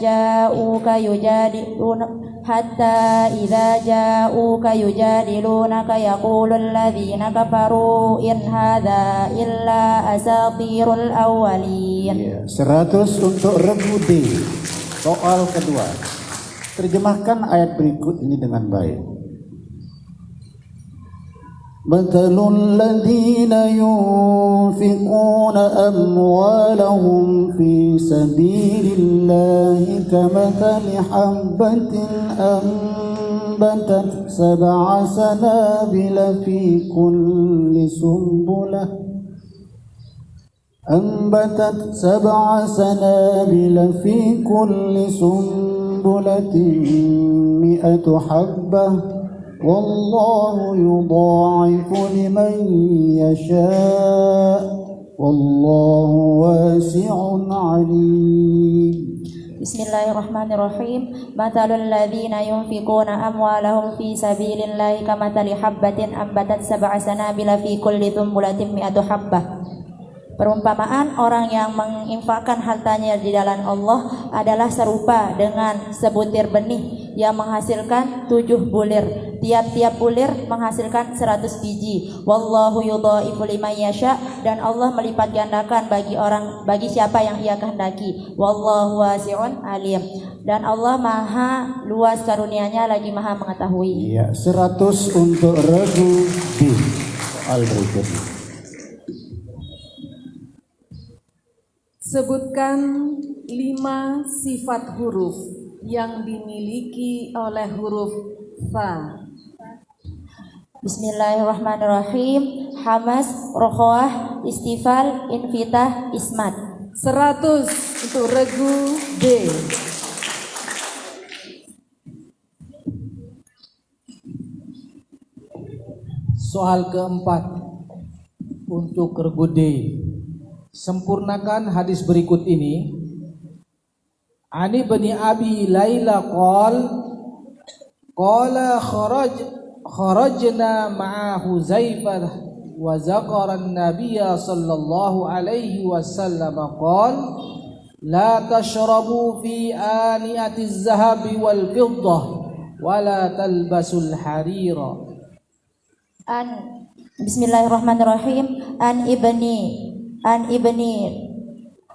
جاءوك يجادلونك يقول الذين كفروا إن هذا إلا أساطير الأولين. 100 untuk regu D. Soal kedua, terjemahkan ayat berikut ini dengan baik. مثل الذين ينفقون أموالهم في سبيل الله كمثل حبة أنبتت 7 سنابل في كل سنبلة في كل سنبلة 100 حبة والله يضاعف لمن يشاء والله واسع عليم. Bismillahirrahmanirrahim. Mathalul ladzina yunfiquna amwalahum fi sabilillahi kamathali habbatin ambatat 7 sanabila fi kulli thumbulatin 100 habbah. Perumpamaan orang yang menginfakkan hartanya di jalan Allah adalah serupa dengan sebutir benih yang menghasilkan 7 bulir. Tiap-tiap bulir menghasilkan 100 biji. Wallahu yudha'ifu liman yasha, dan Allah melipat gandakan bagi siapa yang Ia kehendaki. Wallahu wasi'un alim, dan Allah Maha luas karunia-Nya lagi Maha mengetahui. Iya, 100 untuk regu B. Soal berikutnya. Sebutkan 5 sifat huruf yang dimiliki oleh huruf Fa. Bismillahirrahmanirrahim. Hamas, rokhawah, istifal, infitah, ismat. 100 untuk regu D. Soal keempat untuk regu D. Sempurnakan hadis berikut ini. Ani bani Abi Laila qala kharajna ma'a Huzaifah wa zakara an-nabiyya sallallahu alaihi wasallam qala la tashrabu fi aniyati az-zahabi wal fiddah wa la talbasul harira. Bismillahirrahmanirrahim.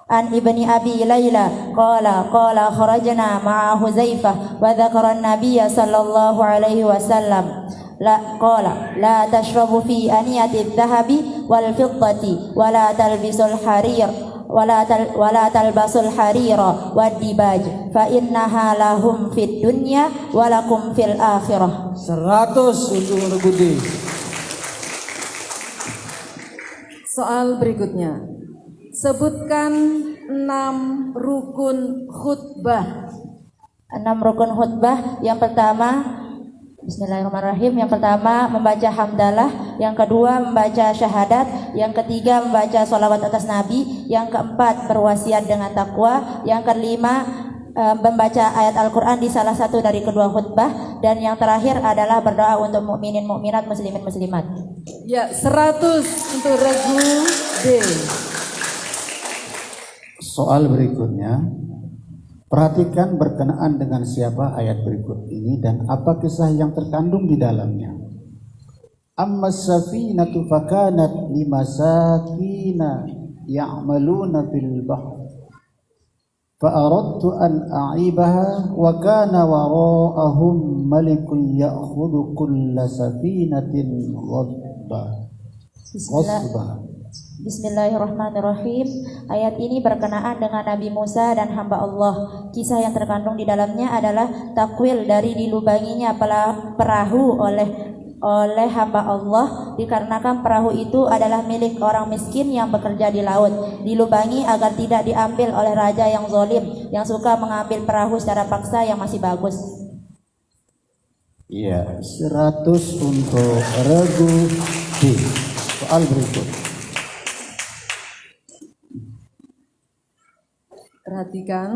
An ibni Abi Laila qala kharajna ma'a Huzaifah wa dzakara an-nabiyya sallallahu alaihi wasallam la tashrabu fi aniyati adh-dhahabi wal fiddati wa la talbasul harira wad dibaj fa innaha lahum fid dunya wa lakum fil akhirah. 100 untuk regu D. Soal berikutnya. Sebutkan 6 rukun khutbah. 6 rukun khutbah. Yang pertama, Bismillahirrahmanirrahim. Yang pertama membaca hamdalah, yang kedua membaca syahadat, yang ketiga membaca sholawat atas Nabi, yang keempat berwasiat dengan takwa, yang kelima membaca ayat Al-Quran di salah satu dari kedua khutbah, dan yang terakhir adalah berdoa untuk mukminin mukminat, muslimin muslimat. Ya, 100 untuk regu D. Soal berikutnya. Perhatikan berkenaan dengan siapa ayat berikut ini dan apa kisah yang terkandung di dalamnya. Amma safinatu fakanat limasakina ya'maluna fil bahr فأردت أن أعيبها وكان وراءهم ملك يأخذ كل سفينة غصبا. Bismillahirrahmanirrahim. Ayat ini berkenaan dengan Nabi Musa dan hamba Allah. Kisah yang terkandung di dalamnya adalah takwil dari dilubanginya perahu oleh hamba Allah, dikarenakan perahu itu adalah milik orang miskin yang bekerja di laut. Dilubangi agar tidak diambil oleh raja yang zalim yang suka mengambil perahu secara paksa yang masih bagus. Iya, 100 untuk regu D. Soal berikut. Perhatikan.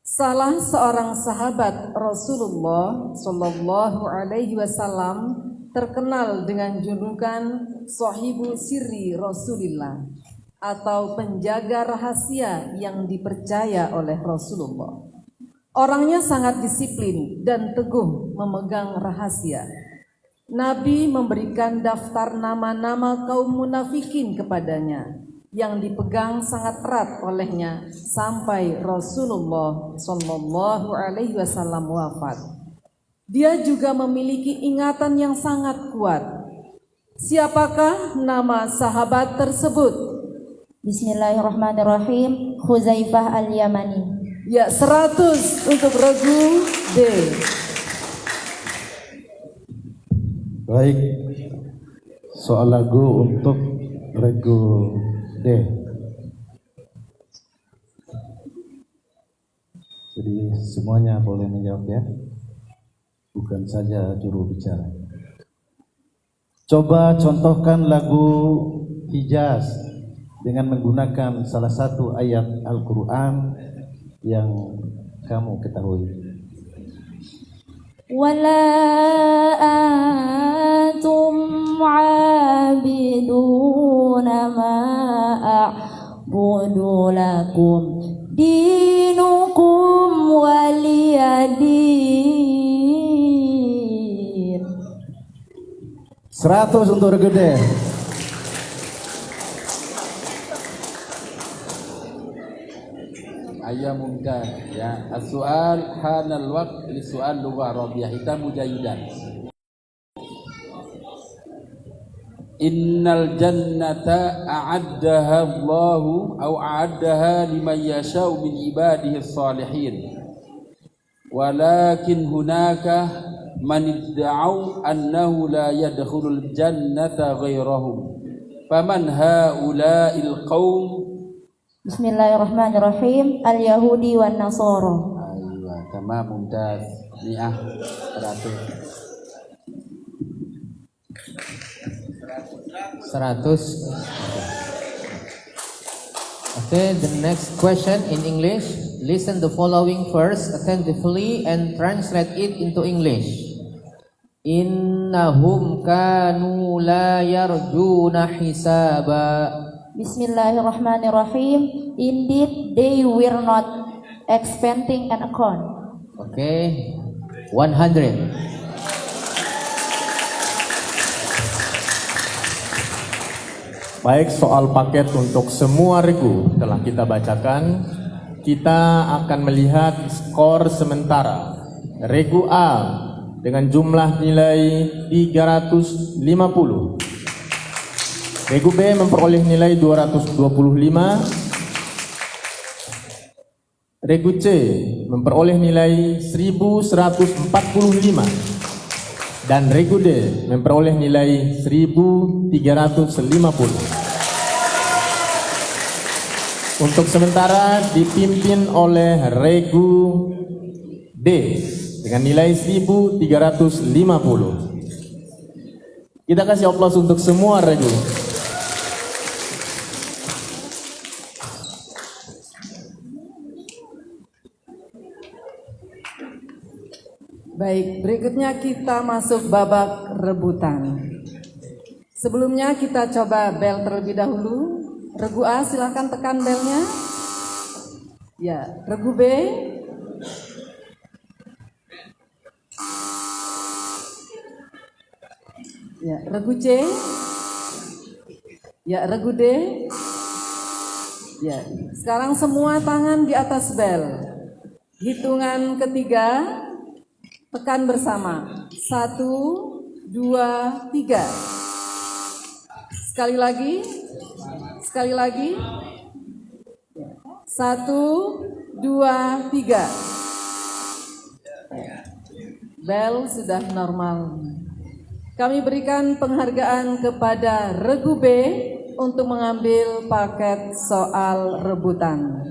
Salah seorang sahabat Rasulullah Shallallahu Alaihi Wasallam terkenal dengan julukan Sahibu Sirri Rasulillah atau penjaga rahasia yang dipercaya oleh Rasulullah. Orangnya sangat disiplin dan teguh memegang rahasia. Nabi memberikan daftar nama-nama kaum munafikin kepadanya yang dipegang sangat erat olehnya sampai Rasulullah Shallallahu Alaihi Wasallam wafat. Dia juga memiliki ingatan yang sangat kuat. Siapakah nama sahabat tersebut? Bismillahirrahmanirrahim. Khuzaifah al-Yamani. Ya, 100 untuk regu D. Baik, soal lagu untuk regu D. Jadi semuanya boleh menjawab ya, bukan saja juru bicara. Coba contohkan lagu Hijaz dengan menggunakan salah satu ayat Al-Quran yang kamu ketahui. Wala antum abiduna ma a'budu lakum dinukum waliyadin. 100 untuk regu D. Ayah mumtaz ya. As-su'al hanal waqt li su'al lughah arabiyah hitamu jayidan. Innal jannata a'addaha Allahu aw a'addaha liman yasha'u min ibadihi as-salihin. Walakin hunaka man idda'u annahu la yadkhulul jannata ghairahum. Faman ha'ula'il qaum? Bismillahirrahmanirrahim. Al-Yahudi wan Nasara. Aywa, tamam, mumtaz. Ni'ah, 100. Okay, the next question in English. Listen the following first attentively and translate it into English. Innahum kanu la yarjuna hisaba. Bismillahirrahmanirrahim. Indeed, they were not expecting an account. Okay, 100. Baik, soal paket untuk semua regu telah kita bacakan. Kita akan melihat skor sementara. Regu A dengan jumlah nilai 350. Regu B memperoleh nilai 225. Regu C memperoleh nilai 1145. Dan regu D memperoleh nilai 1350. Untuk sementara dipimpin oleh regu D dengan nilai 1350. Kita kasih aplaus untuk semua regu. Baik, berikutnya kita masuk babak rebutan. Sebelumnya kita coba bel terlebih dahulu. Regu A silahkan tekan belnya. Ya, regu B. Ya, regu C. Ya, regu D. Ya, sekarang semua tangan di atas bel. Hitungan ketiga, tekan bersama. 1, 2, 3. Sekali lagi. Sekali lagi. 1, 2, 3. Bel sudah normal. Kami berikan penghargaan kepada regu B untuk mengambil paket soal rebutan.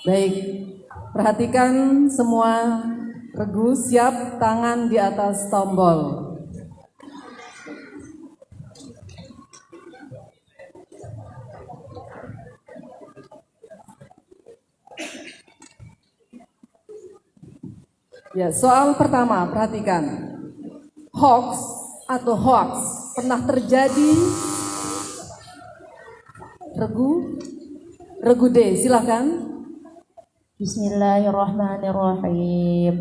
Baik, perhatikan semua regu, siap, tangan di atas tombol. Ya, soal pertama, perhatikan. Hoax atau hoax pernah terjadi. Regu D, silakan. Bismillahirrahmanirrahim.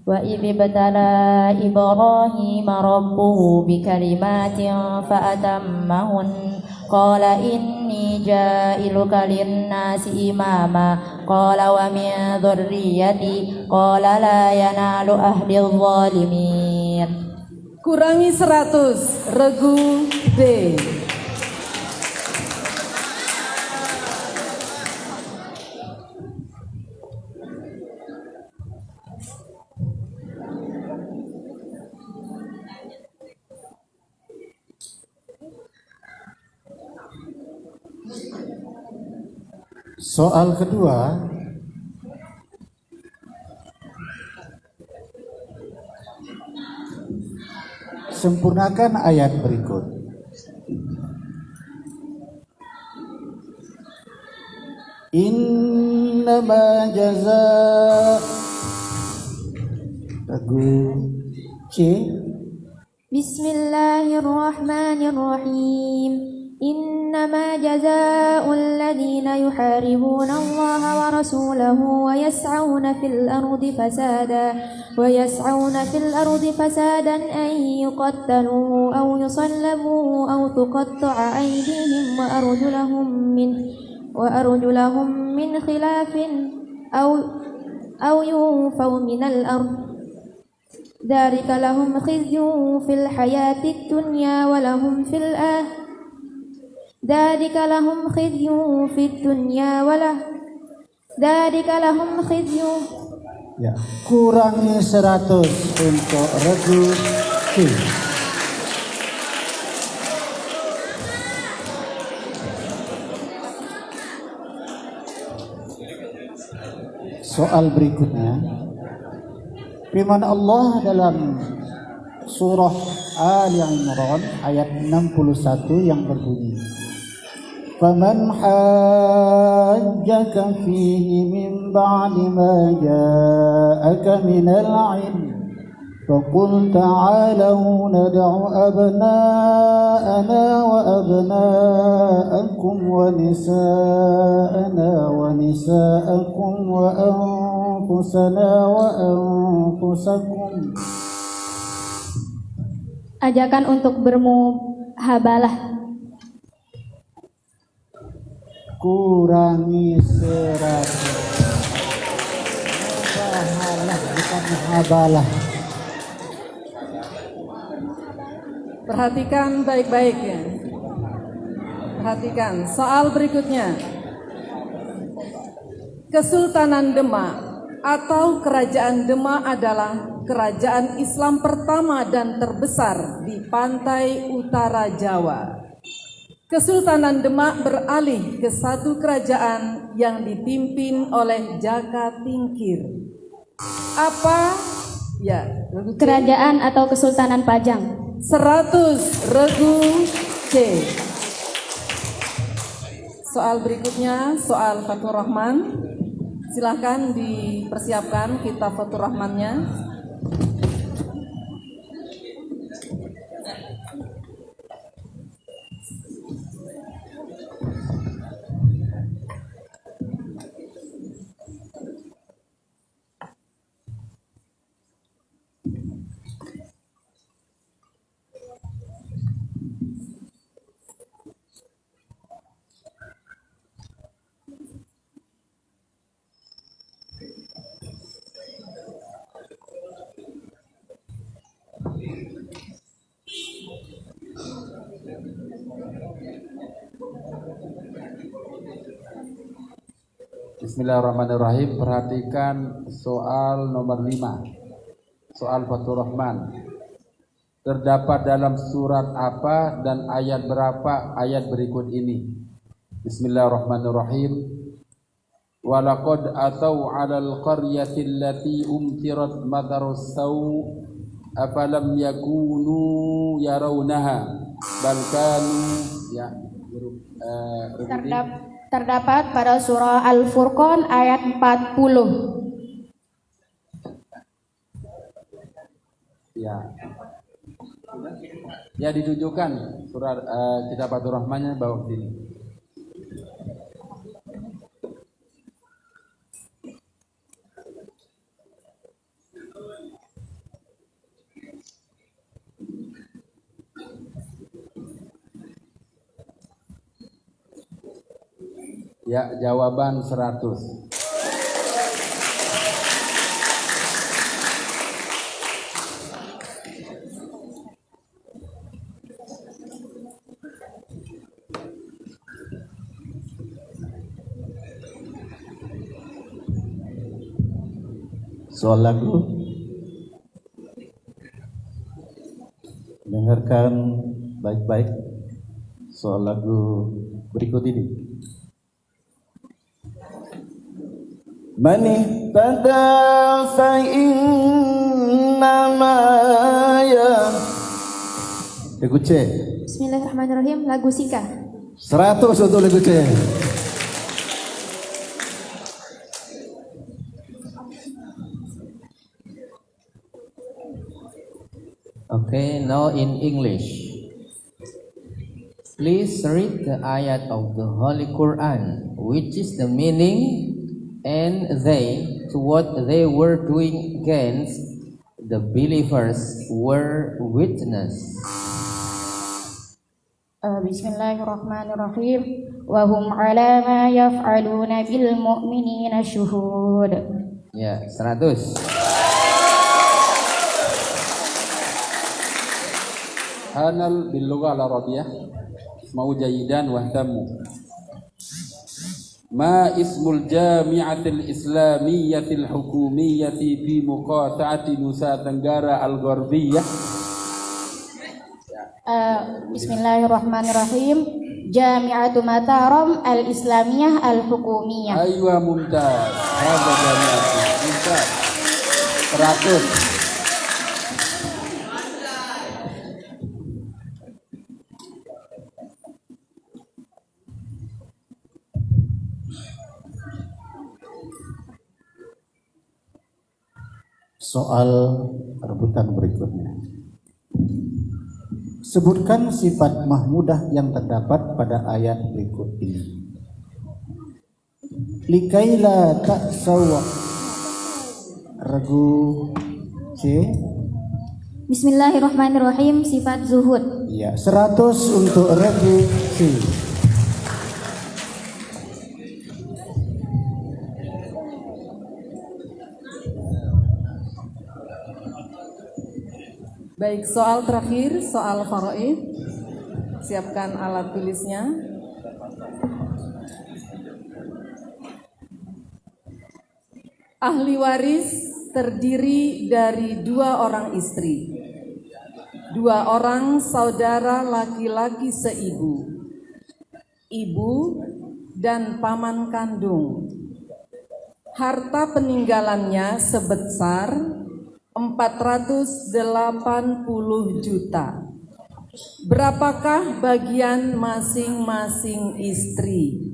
Wa idh batala Ibrahim rabbuhu bikalimatin fa'atammahun qala inni ja'iluka linnasi imama qala wa min dhurriyyati qala la yanalu ahdi zalimin. Kurangi 100, regu D. Soal kedua, sempurnakan ayat berikut. Innama jazaa regu C. Bismillahirrahmanirrahim. إنما جزاء الذين يحاربون الله ورسوله ويسعون في الأرض فسادا أن يقتلوا أو يصلبوا أو تقطع أيديهم وأرجلهم من خلاف أو ينفوا من الأرض ذلك لهم خزي في الحياة الدنيا ولهم في الآخرة ذلك لهم خزي في الدنيا ذلك لهم خزي. Ya, kurangi 100 untuk regu C. Soal berikutnya, firman Allah dalam surah Ali Imran ayat 61 yang berbunyi, فَمَنْ حَاجَّكَ فِيهِ مِنْ بَعْدِ مَا جَاءَكَ مِنَ الْعِلْمِ فَقُلْ تَعَالَوْا نَدْعُ أَبْنَاءَنَا وَأَبْنَاءَكُمْ وَنِسَاءَنَا وَنِسَاءَكُمْ وَأَنفُسَنَا وَأَنفُسَكُمْ. Ajakan untuk bermuhabalah. Kurangi 100. Mubahalah bukan muhabalah. Perhatikan baik-baik ya. Perhatikan soal berikutnya. Kesultanan Demak atau Kerajaan Demak adalah kerajaan Islam pertama dan terbesar di pantai utara Jawa. Kesultanan Demak beralih ke satu kerajaan yang dipimpin oleh Jaka Tingkir. Apa? Ya, Kerajaan atau Kesultanan Pajang. 100, regu C. Soal berikutnya, soal Fathur Rahman. Silahkan dipersiapkan kitab Fathur Rahmannya. Bismillahirrahmanirrahim. Perhatikan soal nomor 5. Soal Fathur Rahman. Terdapat dalam surat apa dan ayat berapa ayat berikut ini? Bismillahirrahmanirrahim. walaqad atau 'alal qaryati allati umtirat matarus saw afalam yakunu yarawnaha bal kanu ya terdapat pada surah Al-Furqan ayat 40. Ya ditujukan surat Kitabatur Rahmannya bawah sini. Ya, jawaban 100. Soal lagu, dengarkan baik-baik soal lagu berikut ini. Man ihtada fa innama ya. Lagu C. Bismillahirrahmanirrahim, lagu Sika. 100 untuk lagu C. Okay, now in English. Please read the ayat of the Holy Quran, which is the meaning, and they, to what they were doing against the believers, were witness. Bismillahirrahmanirrahim. Wa hum ala ma yaf'aluna bil mu'minina syuhud. Ya, 100. Hanal bil lugha al arabiyyah mau jayidan wahtamu. Ma ismul jami'atil islamiyatil hukumiyyati fi muqata'ati Nusa Tenggara al-Gharbiyah. Bismillahirrahmanirrahim. Jami'atu Mataram al-Islamiyah al-Hukumiyah. Aywa mumtaz. Hadza jami'atu. Mumtaz. 100. Soal rebutan berikutnya. Sebutkan sifat mahmudah yang terdapat pada ayat berikut ini. Likaila ta'sawa. Regu C. Bismillahirrahmanirrahim, sifat zuhud. Ya, 100 untuk regu C. Baik, soal terakhir, soal faraid. Siapkan alat tulisnya. Ahli waris terdiri dari 2 orang istri, 2 orang saudara laki-laki seibu, ibu dan paman kandung. Harta peninggalannya sebesar 480 juta. Berapakah bagian masing-masing istri?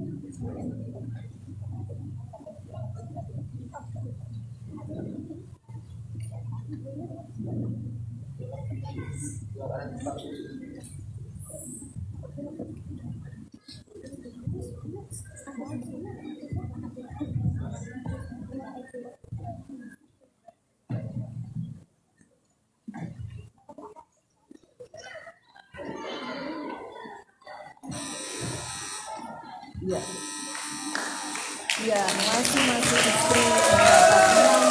Ya, masing-masing istri mendapat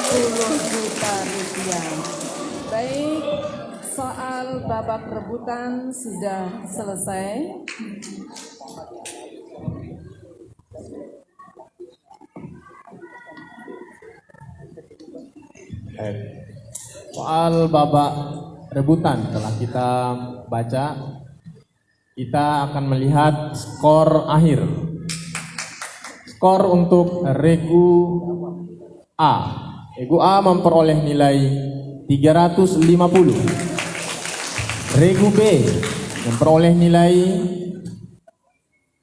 60 juta rupiah. Baik, soal babak rebutan sudah selesai. Soal babak rebutan telah kita baca. Kita akan melihat skor akhir. Skor untuk Regu A. Regu A memperoleh nilai 350. Regu B memperoleh nilai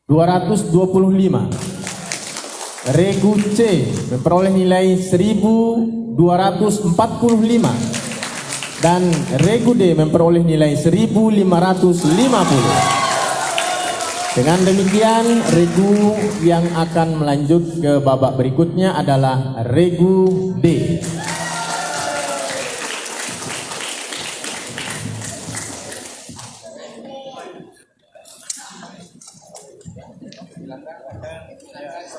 225. Regu C memperoleh nilai 1245 dan Regu D memperoleh nilai 1550. Dengan demikian, regu yang akan melanjut ke babak berikutnya adalah Regu D.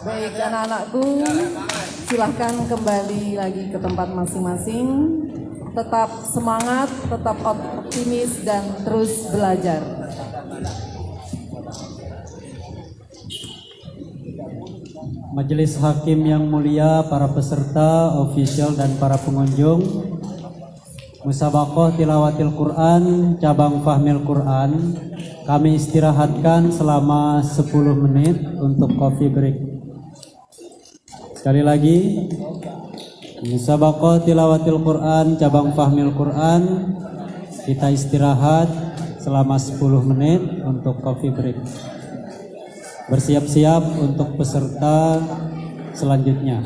Baik anak-anakku, silahkan kembali lagi ke tempat masing-masing. Tetap semangat, tetap optimis dan terus belajar. Majelis Hakim yang mulia, para peserta, ofisial dan para pengunjung, Musabaqah Tilawatil Quran cabang Fahmil Quran kami istirahatkan selama 10 menit untuk coffee break. Sekali lagi, Musabaqah Tilawatil Quran cabang Fahmil Quran kita istirahat selama 10 menit untuk coffee break. Bersiap-siap untuk peserta selanjutnya.